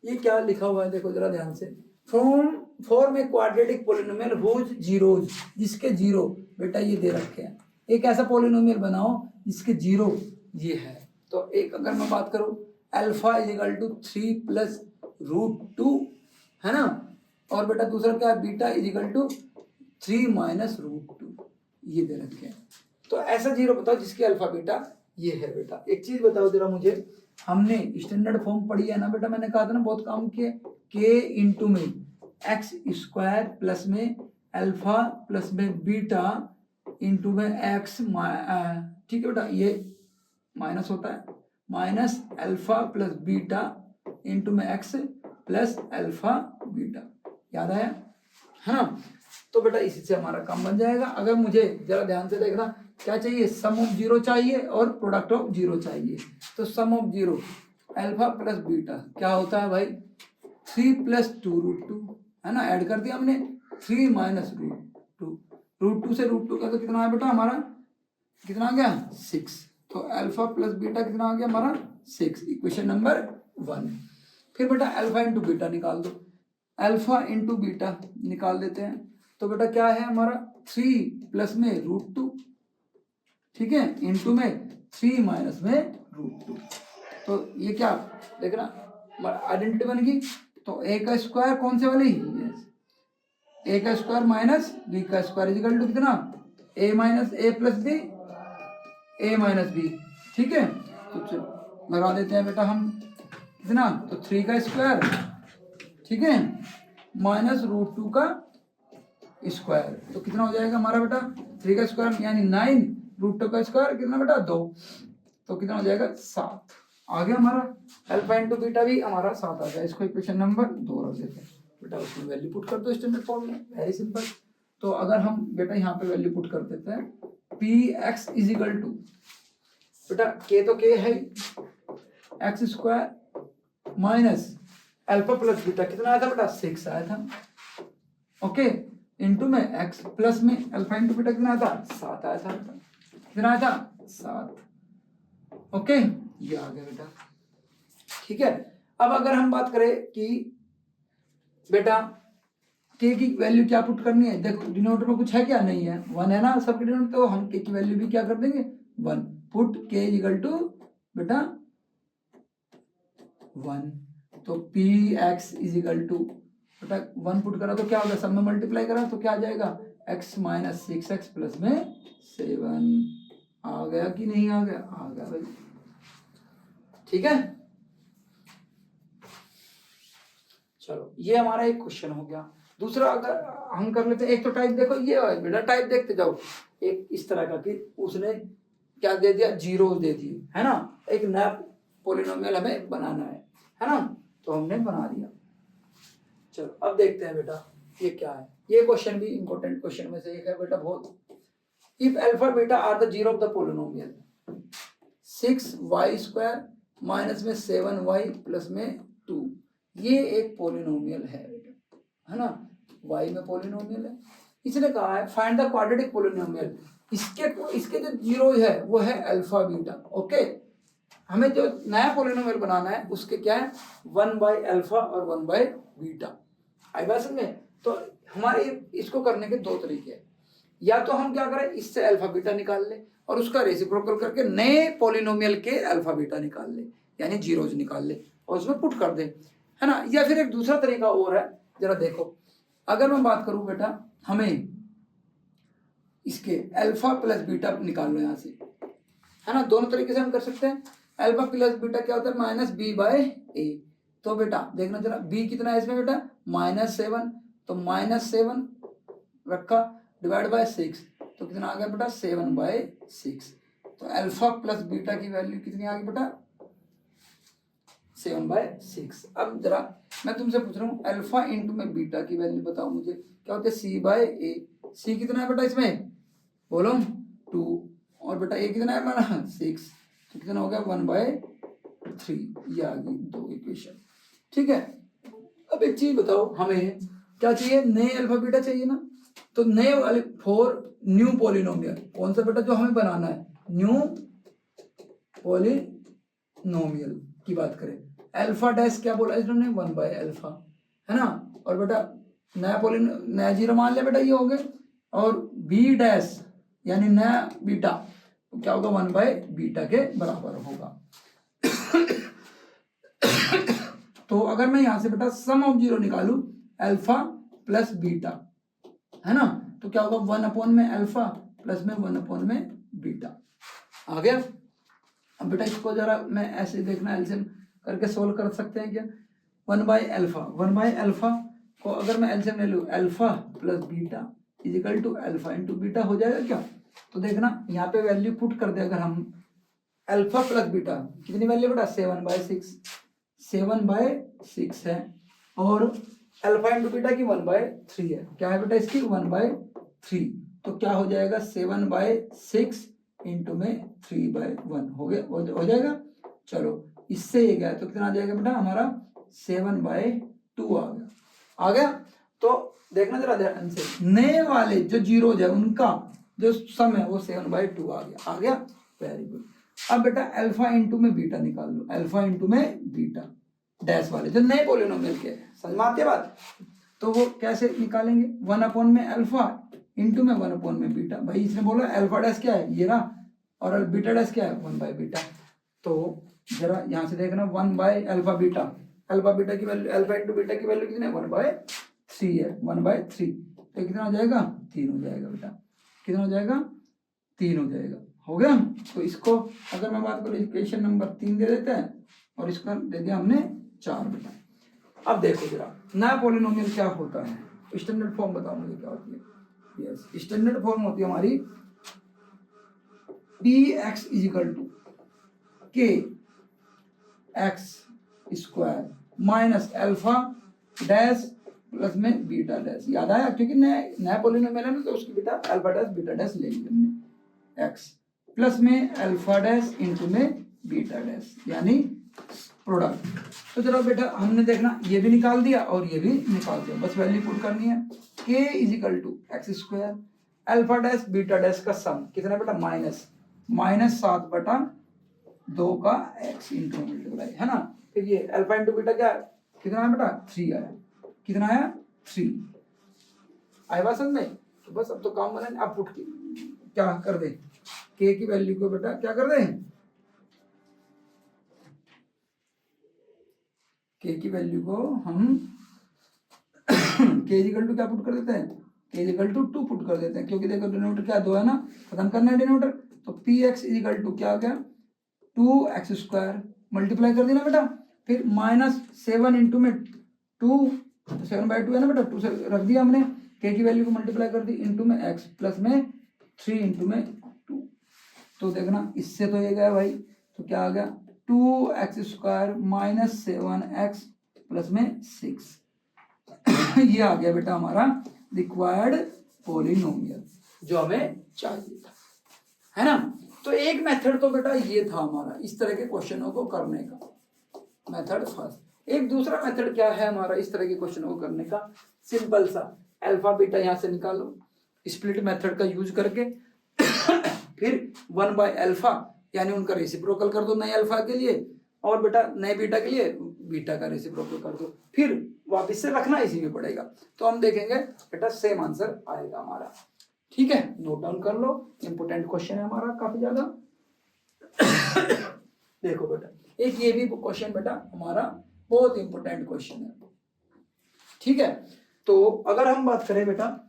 ये क्या लिखा हुआ है देखो जरा ध्यान से, फॉर्म में क्वाड्रेटिक पॉलिनोमियल हुज जीरोज, जिसके जीरो बेटा ये दे रखे हैं। एक ऐसा पॉलिनोमियल बनाओ जिसके जीरो ये है। तो एक अगर मैं बात करूं alpha is equal to 3 plus √2, है ना, और बेटा दूसरा क्या है beta is equal to 3 minus √2, ये दे रखे हैं। तो ऐसा जीरो बताओ जिसके अल्फा बीटा ये है। बेटा एक चीज बताओ जरा मुझे, हमने स्टैंडर्ड फॉर्म पढ़ी है ना बेटा, मैंने कहा था ना बहुत काम किए, के इंटू में एक्स स्क्वायर प्लस में अल्फा प्लस में बीटा इंटू में एक्स, ठीक है बेटा, ये माइनस होता है, minus alpha plus beta into में एक्स प्लस अल्फा बीटा, याद आया, है ना। तो बेटा इसी से हमारा काम बन जाएगा। अगर मुझे जरा ध्यान से देखना क्या चाहिए, सम ऑफ जीरो चाहिए और प्रोडक्ट ऑफ जीरो चाहिए। तो sum of zero alpha plus beta क्या होता है भाई 3 प्लस 2√2, है ना, ऐड कर दिया हमने 3 माइनस √2 से √2 का तो कितना है बेटा हमारा, कितना आ गया 6। तो अल्फा प्लस बीटा कितना आ गया हमारा 6, इक्वेशन नंबर 1। फिर बेटा अल्फा इंटू बीटा निकाल दो, अल्फा इंटू बीटा निकाल देते हैं। तो बेटा क्या है हमारा 3 प्लस में √2, ठीक है, इंटू में 3 माइनस में √2। तो ये क्या देखना आइडेंटिटी बन गई। तो ए का स्क्वायर कौन से वाली, ए का स्क्वायर माइनस बी का स्क्वायर इज इक्वल टू कितना, ए माइनस ए प्लस बी, ए माइनस बी, ठीक है। तो लगा देते हैं बेटा हम कितना, तो 3 का स्क्वायर, ठीक है, माइनस √2 का स्क्वायर, तो कितना हो जाएगा हमारा बेटा 3 का स्क्वायर यानी 9, √2 का स्क्वायर कितना बेटा 2, तो कितना हो जाएगा 7 आ गया हमारा। अल्फा इंटू बीटा भी हमारा 7 आ गया। इसको इक्वेशन नंबर 2 रख देते हैं बेटा, उसमें वैल्यू पुट कर दो स्टैंडर्ड फॉर्म में, वेरी सिंपल। तो अगर हम बेटा यहाँ पे वैल्यू पुट कर देते हैं P X is equal to बेटा के तो के है X square minus alpha plus beta कितना आया था बेटा 6 आया था, ओके, इंटू में एक्स प्लस में अल्फा इंटू बीटा कितना आया था 7 आया था, कितना आया था 7, ओके, ये आ गया बेटा, ठीक है। अब अगर हम बात करें कि बेटा के की वैल्यू क्या पुट करनी है, देखो डिनोमिनेटर में कुछ है क्या, नहीं है, 1 है ना सबके डिनोमिनेटर, तो हम के की वैल्यू भी क्या कर देंगे 1, पुट के इक्वल टू बेटा 1। तो P X is equal to बेटा 1 पुट करा तो क्या होगा, सब में मल्टीप्लाई करा तो क्या आ जाएगा x माइनस 6x प्लस में 7 आ गया कि नहीं आ गया, आ गया भाई, ठीक है। चलो ये हमारा एक क्वेश्चन हो गया। दूसरा अगर हम कर लेते हैं, एक तो टाइप देखो ये बेटा टाइप देखते जाओ, एक इस तरह का कि उसने क्या दे दिया जीरो दे दिए, है ना, एक नया पॉलिनोमियल हमें बनाना है ना, तो हमने बना दिया। चलो अब देखते हैं बेटा ये क्या है। ये क्वेश्चन भी इंपॉर्टेंट क्वेश्चन में से एक है बेटा बहुत। If alpha beta are the zero of the polynomial 6y square minus में 7y प्लस में 2, ये एक पॉलिनोमियल है ना, y में पॉलिनोमियल है। इसने कहा है फाइंड द क्वाड्रेटिक पॉलिनोमियल, इसके जो जीरो है वो है अल्फा बीटा, ओके। हमें जो नया पॉलिनोमियल बनाना है उसके क्या है 1/अल्फा और 1/बीटा, आई बात समझ में। तो हमारे इसको करने के दो तरीके हैं, या तो हम क्या करें इससे अल्फा बीटा निकाल ले और उसका रेसिप्रोकल करके नए पॉलिनोमियल के अल्फा बीटा निकाल ले, यानी जीरोज निकाल ले और उसमें पुट कर दे, है ना। या फिर एक दूसरा तरीका और है, जरा देखो, अगर मैं बात करूं बेटा हमें इसके अल्फा प्लस बीटा निकाल लो यहाँ से, है ना, दोनों तरीके से हम कर सकते हैं। अल्फा प्लस बीटा क्या होता है माइनस b/a। तो बेटा देखना जरा b कितना है इसमें बेटा -7, तो -7 रखा डिवाइड बाय 6, तो कितना आ गया बेटा 7/6। तो अल्फा प्लस बीटा की वैल्यू कितनी आ गई बेटा 7/6। अब जरा मैं तुमसे पूछ रहा हूँ अल्फा इंटू में बीटा की वैल्यू बताओ मुझे, क्या होता है C/A। C कितना है बेटा इसमें, बोलो 2, और बेटा A कितना है हमारा 6, तो कितना हो गया 1/3। ये आ गई 2 इक्वेशन। ठीक है, अब एक चीज बताओ, हमें क्या चाहिए, नए अल्फा बीटा चाहिए ना, तो नए वाले फॉर न्यू पॉलिनोमियल कौन सा बेटा जो हमें बनाना है, न्यू पॉलिनोमियल की बात करें, अल्फा डैश क्या बोला इन्होंने 1/अल्फा, है ना, और बेटा नया जीरो मान लिया बेटा, ये हो गए, और बी डैश यानी नया बीटा, तो क्या होगा 1/बीटा के बराबर होगा। तो अगर मैं यहां से बेटा सम ऑफ जीरो निकालू अल्फा प्लस बीटा, है ना, तो क्या होगा 1 में अल्फा प्लस में 1 में बीटा आ गया। अब बेटा इसको जरा मैं ऐसे देखना, एलसीएम करके सोल्व कर सकते हैं क्या, 1/अल्फा को अगर मैं एलसीएम ले लूँ, alpha plus beta is equal to alpha into beta हो जाएगा क्या, तो देखना यहाँ पे वैल्यू पुट कर दे, अगर हम अल्फा प्लस बीटा कितनी वैल्यू बेटा 7/6 है, और अल्फा इंटू बीटा की 1/3 है, क्या है बेटा इसकी 1/3, तो क्या हो जाएगा 7/6 इंटू में 3/1 हो गया, हो जाएगा। चलो इससे ये गया तो कितना आ जाएगा बेटा हमारा 7/2 आ गया। तो देखना जरा ध्यान से, नए वाले जो जीरोज है उनका जो सम है वो 7/2 आ गया, वेरी गुड। अब बेटा अल्फा इंटू में बीटा निकाल लो, अल्फा इंटू में बीटा डैश वाले जो नए पॉलिनोमियल के, समझ में आती है बात, तो वो कैसे निकालेंगे, 1 में अल्फा इंटू में 1 में बीटा, भाई इसने बोला अल्फा डैश क्या है ये रहा, और बीटा डैश क्या है 1/बीटा, तो जरा यहाँ से देखना 1/अल्फा बीटा, अल्फा बीटा की वैल्यू, अल्फा इंटू बीटा की वैल्यू कितनी है 1/3 है, 1/3 तो कितना हो जाएगा 3 हो जाएगा बेटा, कितना हो जाएगा 3 हो जाएगा, हो गया। तो इसको अगर मैं बात करूँ इक्वेशन नंबर 3 दे देते हैं, और इसका दे दिया हमने 4 बेटा। अब देखो जरा नया पॉलिनोमियल क्या होता है, स्टैंडर्ड फॉर्म बताओ मुझे क्या होती है। यस, स्टैंडर्ड फॉर्म होती है हमारी px इज इक्वल टू के x square minus alpha dash plus में बीटा डैश, याद आया क्योंकि नया पॉलिनोमियल है ना, तो उसकी बेटा अल्फा डैश बीटा डैश ले लिया हमने, एक्स प्लस में अल्फा डैश इंटू में बीटा डैश यानी प्रोडक्ट। तो चलो बेटा हमने देखना ये भी निकाल दिया और ये भी निकाल दिया, बस वैल्यू पुट करनी है, k is equal to X square alpha dash beta dash का सम कितना बेटा -7/2 का x इंटू मल्टीप्लाई, है ना, फिर ये अल्फा इंटू बीटा क्या कितना है बेटा 3 आया, कितना आया 3 आया बात समझ में। तो बस अब तो काम बना, अब पुट क्या कर दे, k की वैल्यू को बेटा क्या कर दे, k की वैल्यू को हम k इक्वल टू क्या पुट कर देते हैं, k इक्वल टू 2 पुट कर देते हैं, क्योंकि देखो डिनोमिनेटर क्या 2 है ना, खत्म करना है डिनोमिनेटर, तो px इक्वल टू क्या हो गया 2x स्क्वायर मल्टीप्लाई कर देना बेटा, फिर -7 इंटू में 2 7/2 है ना बेटा, 2 से रख दिया हमने, k की वैल्यू को मल्टीप्लाई कर दी इंटू में x प्लस में 3 इंटू में 2, तो देखना इससे तो ये गया भाई, तो क्या आ गया 2x स्क्वायर -7x प्लस में 6 ये आ गया बेटा हमारा रिक्वायर्ड पॉलिनोमियल जो हमें चाहिए था, है ना। तो एक मेथड तो बेटा ये था हमारा इस तरह के क्वेश्चनों को करने का, मेथड फर्स्ट। एक दूसरा मेथड क्या है हमारा इस तरह के क्वेश्चनों को करने का, सिंपल सा, अल्फा बीटा यहां से निकालो स्प्लिट मेथड का यूज करके फिर 1/अल्फा यानी उनका रेसिप्रोकल कर दो नए अल्फा के लिए, और बेटा नए बीटा के लिए बीटा का रेसिप्रोकल कर दो, फिर वापस से रखना इसी में पड़ेगा, तो हम देखेंगे बेटा सेम आंसर आएगा हमारा, ठीक है। नोट डाउन कर लो, इंपोर्टेंट क्वेश्चन है हमारा काफी ज्यादा। देखो बेटा एक ये भी क्वेश्चन बेटा हमारा बहुत इंपोर्टेंट क्वेश्चन है, ठीक है। तो अगर हम बात करें बेटा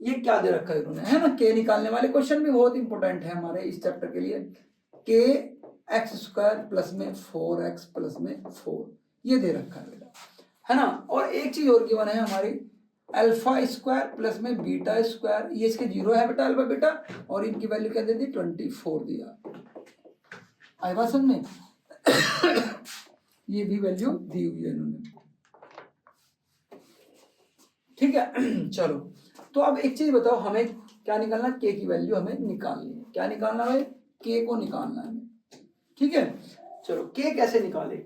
ये क्या दे रखा है इन्होंने, है ना, के निकालने वाले क्वेश्चन भी बहुत इंपॉर्टेंट है हमारे इस चैप्टर के लिए, के एक्स स्क्वायर प्लस में 4x प्लस में 4 ये दे रखा है बेटा, है ना। और एक चीज और गिवन है हमारी अल्फा स्क्वायर प्लस में बीटा स्क्वायर, ये इसके 0 है बेटा अल्फा बीटा, और इनकी वैल्यू क्या दे दी 24 दिया, आई बात समझ में। ये भी वैल्यू दी हुई है इन्होंने, ठीक है। चलो, तो अब एक चीज बताओ, हमें क्या निकालना, के की वैल्यू हमें निकालनी है। क्या निकालना है, के को निकालना है, ठीक है। चलो, के कैसे निकाले।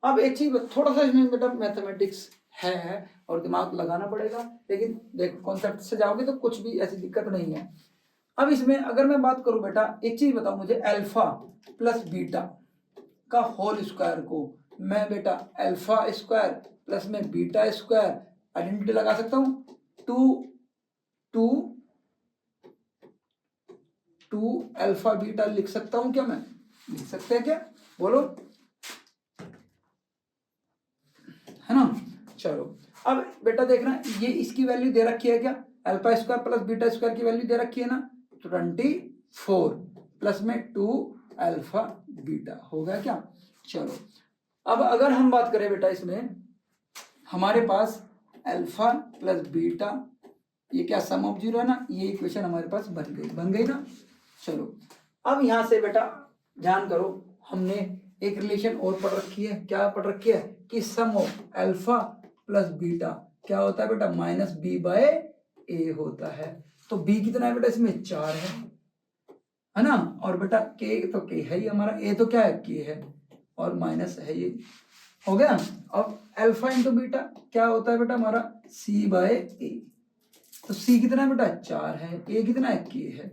अब एक चीज थोड़ा सा इसमें बेटा मैथमेटिक्स है और दिमाग लगाना पड़ेगा, लेकिन देख कॉन्सेप्ट से जाओगे तो कुछ भी ऐसी दिक्कत नहीं है। अब इसमें अगर मैं बात करूं बेटा, एक चीज बताओ मुझे, अल्फा प्लस बीटा का होल स्क्वायर को मैं बेटा अल्फा स्क्वायर प्लस में बीटा स्क्वायर आइडेंटिटी लगा सकता हूं, टू अल्फा बीटा लिख सकता हूं क्या, मैं लिख सकते हैं क्या, बोलो, है ना। चलो, अब बेटा देखना, ये इसकी वैल्यू दे रखी है क्या, alpha square plus beta square की वैल्यू दे रखी है ना, 24 प्लस में 2 अल्फा बीटा हो गया क्या। चलो, अब अगर हम बात करें बेटा, इसमें हमारे पास अल्फा प्लस बीटा, ये क्या सम ऑफ जीरो है ना, ये इक्वेशन हमारे पास बन गई ना। चलो, अब यहां से बेटा ध्यान करो, हमने एक रिलेशन और पढ़ रखी है, क्या पढ़ रखी है कि सम ऑफ अल्फा प्लस बीटा क्या होता है बेटा, माइनस बी बाय ए होता है। तो बी कितना है बेटा, इसमें 4 है ना, और बेटा के तो के है ही हमारा, ए तो क्या है, के है, और माइनस है ये, हो गया। अब अल्फा इंटू बीटा क्या होता है बेटा हमारा, सी बाय ए। तो सी कितना है बेटा, 4 है, ए कितना है, के है।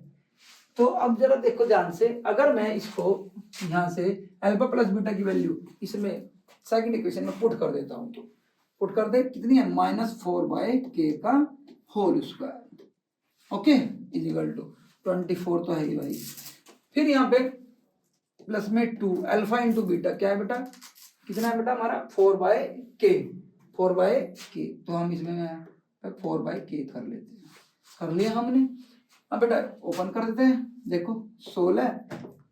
तो अब जरा देखो ध्यान से, अगर मैं इसको यहां से अल्फा प्लस बीटा की वैल्यू इसमें सेकंड इक्वेशन में पुट कर देता हूं, तो पुट कर दे, कितनी है, -4 बाय के का whole square, okay, equal to 24 तो है ही भाई। फिर यहाँ पे प्लस में 2 अल्फा इंटू बीटा क्या है बेटा, कितना है बेटा हमारा, 4 बाय के, तो हम इसमें 4 बाय के कर लेते हैं, कर लिया हमने। अब बेटा ओपन कर देते हैं, देखो 16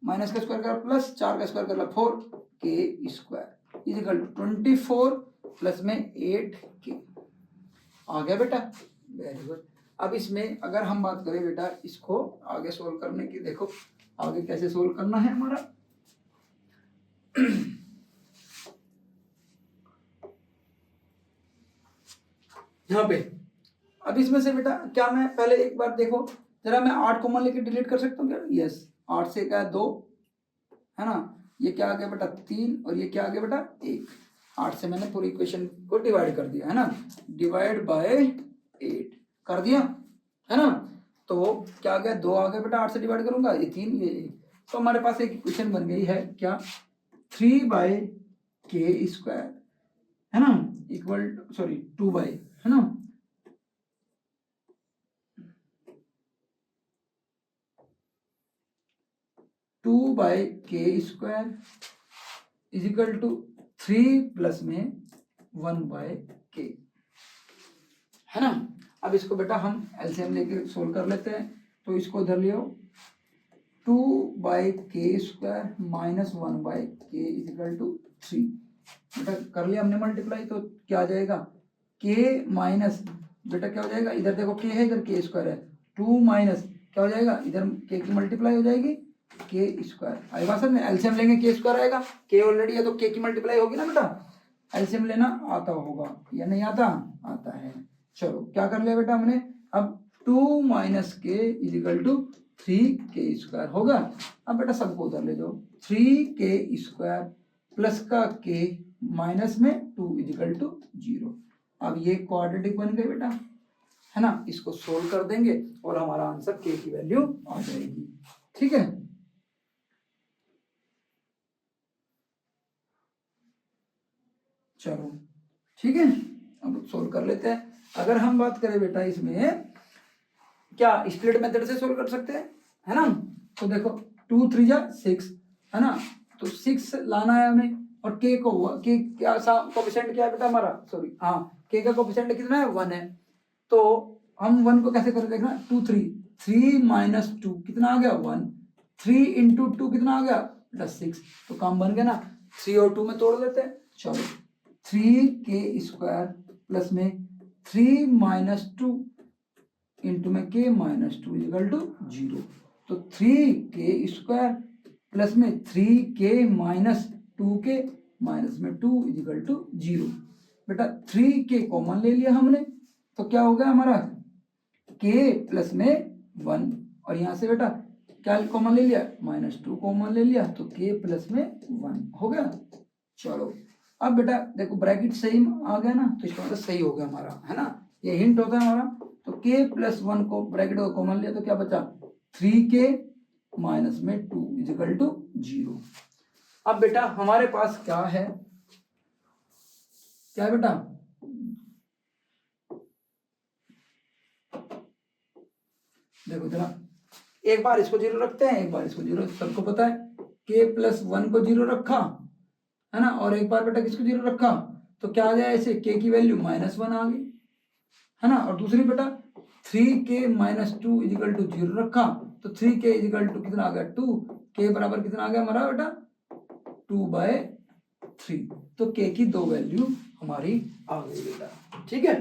माइनस का स्क्वायर कर प्लस 4 का स्क्वायर कर 4 के स्क्वायर इजिकल टू 24 प्लस में 8 के, आ गया बेटा, वेरी गुड। अब इसमें अगर हम बात करें बेटा, इसको आगे सोल्व करने की, देखो आगे कैसे सोल्व करना है हमारा। यहाँ पे अब इसमें से बेटा क्या, मैं पहले एक बार देखो जरा, मैं 8 कॉमन लेके डिलीट कर सकता हूँ क्या, यस, 8 से क्या 2 है ना, ये क्या आ गया बेटा 3, और ये क्या आ गया बेटा 1। 8 से मैंने पूरी इक्वेशन को डिवाइड कर दिया है ना, डिवाइड बाय 8 कर दिया है ना। तो क्या आ गया, 2 आ गया बेटा, 8 से डिवाइड करूंगा, ये 3, ये 1, तो हमारे पास एक इक्वेशन बन गई है क्या, 3 बाय के स्क्वायर है ना, इक्वल सॉरी 2 बाय, है ना, 2 बाय के स्क्वायर इजिकल टू 3 प्लस में 1 बाय के, है ना। अब इसको बेटा हम एलसीएम लेके सोल्व कर लेते हैं, तो इसको इधर ले आओ, 2 बाय के स्क्वायर माइनस 1 बाय के इजिकल टू 3, बेटा कर लिया हमने मल्टीप्लाई, तो क्या आ जाएगा, के माइनस बेटा क्या हो जाएगा, इधर देखो के है, इधर के स्क्वायर है, 2 माइनस क्या हो जाएगा, इधर के की मल्टीप्लाई हो जाएगी के स्क्वायर, आई बात में, एलसीएम लेंगे के स्क्वायर आएगा, के ऑलरेडी है तो के की मल्टीप्लाई होगी ना बेटा, एलसीएम लेना आता होगा या नहीं आता, आता है। चलो क्या कर लिया बेटा हमने, अब 2 माइनस के इजिकल टू 3 के स्क्वायर होगा। अब बेटा सबको उधर ले जाओ, 3 के स्क्वायर प्लस का के माइनस में 2 इजिकल टू 0। अब ये क्वाड्रेटिक बन गए बेटा, है ना, इसको सोल्व कर देंगे और हमारा आंसर के की वैल्यू आ जाएगी, ठीक है। चलो ठीक है, अब सोल्व कर लेते हैं। अगर हम बात करें बेटा इसमें क्या स्प्लिट मेथड से सोल्व कर सकते हैं, है ना, तो देखो 2 3 जा 6 है ना, तो 6 लाना है हमें, और के को हुआ के क्या कोएफिशिएंट क्या है बेटा हमारा, सॉरी हाँ, के का कोएफिशिएंट कितना है 1 है, तो हम 1 को कैसे करें देखना, 2 3 माइनस 2 कितना आ गया 1, 3 इंटू 2 कितना आ गया बेटा 6, तो काम बन गया ना, 3 और 2 में तोड़ देते हैं। चलो 3 के स्क्वायर प्लस में 3 माइनस 2 इंटू में के माइनस 2 इक्वल टू 0, तो 3 के स्क्वायर प्लस में 3 के माइनस 2 के माइनस में 2 इजिकल टू 0। बेटा 3k कॉमन ले लिया हमने, तो क्या हो गया हमारा k प्लस में 1, और यहाँ से बेटा क्या कॉमन ले लिया, -2 कॉमन ले लिया, तो k प्लस में 1 हो गया। चलो अब बेटा देखो ब्रैकेट सही आ गया ना, तो इसका मतलब सही हो गया हमारा, है ना, ये हिंट होता है हमारा। तो k प्लस 1 को ब्रैकेट को कॉमन लिया तो क्या बचा, 3k माइनस में 2 इजिकल टू 0। अब बेटा हमारे पास क्या है, क्या है बेटा, देखो जरा एक बार इसको 0 रखते हैं, एक बार इसको 0, सबको पता है k प्लस 1 को 0 रखा है ना, और एक बार बेटा किसको 0 रखा, तो क्या आ जाए ऐसे, k की वैल्यू -1 आ गई, है ना, और दूसरी बेटा 3k माइनस 2 इजिकल टू 0 रखा, तो 3k इजिकल टू कितना आ गया 2, k बराबर कितना आ गया हमारा बेटा 2/3, तो k की 2 वैल्यू हमारी आ गई बेटा। ठीक है,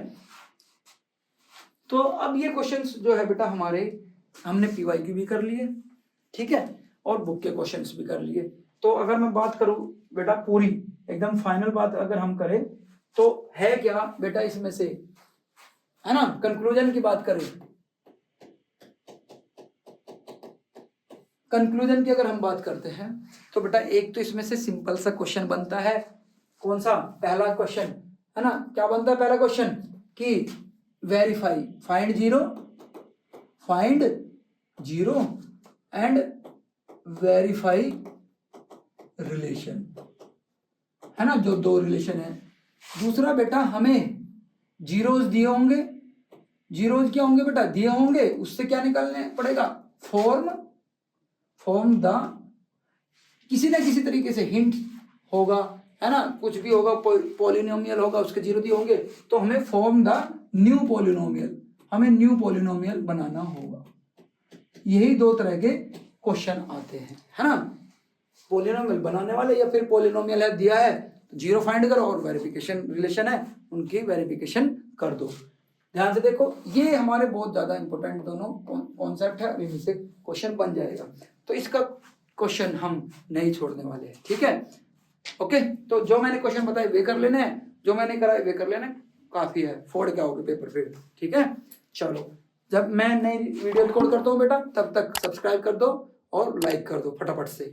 तो अब ये क्वेश्चंस जो है बेटा हमारे हमने PYQ भी कर लिए, ठीक है, और बुक के क्वेश्चंस भी कर लिए। तो अगर मैं बात करूं बेटा पूरी एकदम फाइनल बात अगर हम करें तो है क्या बेटा इसमें से, है ना, कंक्लूजन की बात करें, कंक्लूजन की अगर हम बात करते हैं तो बेटा एक तो इसमें से सिंपल सा क्वेश्चन बनता है, कौन सा, पहला क्वेश्चन, है ना, क्या बनता है पहला क्वेश्चन कि verify find zero and verify relation, है ना, जो दो रिलेशन है। दूसरा बेटा हमें जीरोज दिए होंगे, जीरोज क्या होंगे बेटा दिए होंगे, उससे क्या निकालने पड़ेगा, फॉर्म द, किसी ना किसी तरीके से हिंट होगा, है ना, कुछ भी होगा, पॉलिनोमियल होगा, उसके जीरो दिए होंगे, तो हमें फॉर्म द न्यू पॉलिनोमियल, हमें न्यू पॉलिनोमियल बनाना होगा। यही दो तरह के क्वेश्चन आते हैं, है ना, पॉलिनोमियल बनाने वाले या फिर पॉलिनोमियल है दिया है तो जीरो फाइंड करो, और वेरिफिकेशन रिलेशन है उनकी वेरिफिकेशन कर दो। ध्यान से देखो ये हमारे बहुत ज्यादा इंपॉर्टेंट दोनों कॉन्सेप्ट है, इनमें से क्वेश्चन बन जाएगा, तो इसका क्वेश्चन हम नहीं छोड़ने वाले हैं। ठीक है, ओके, तो जो मैंने क्वेश्चन बताए वे कर लेने हैं, जो मैंने कराए वे कर लेने, काफी है, फोड़ क्या होगा पेपर फिर। ठीक है, चलो जब मैं नई वीडियो रिकॉर्ड करता हूँ बेटा तब तक सब्सक्राइब कर दो और लाइक कर दो फटाफट से।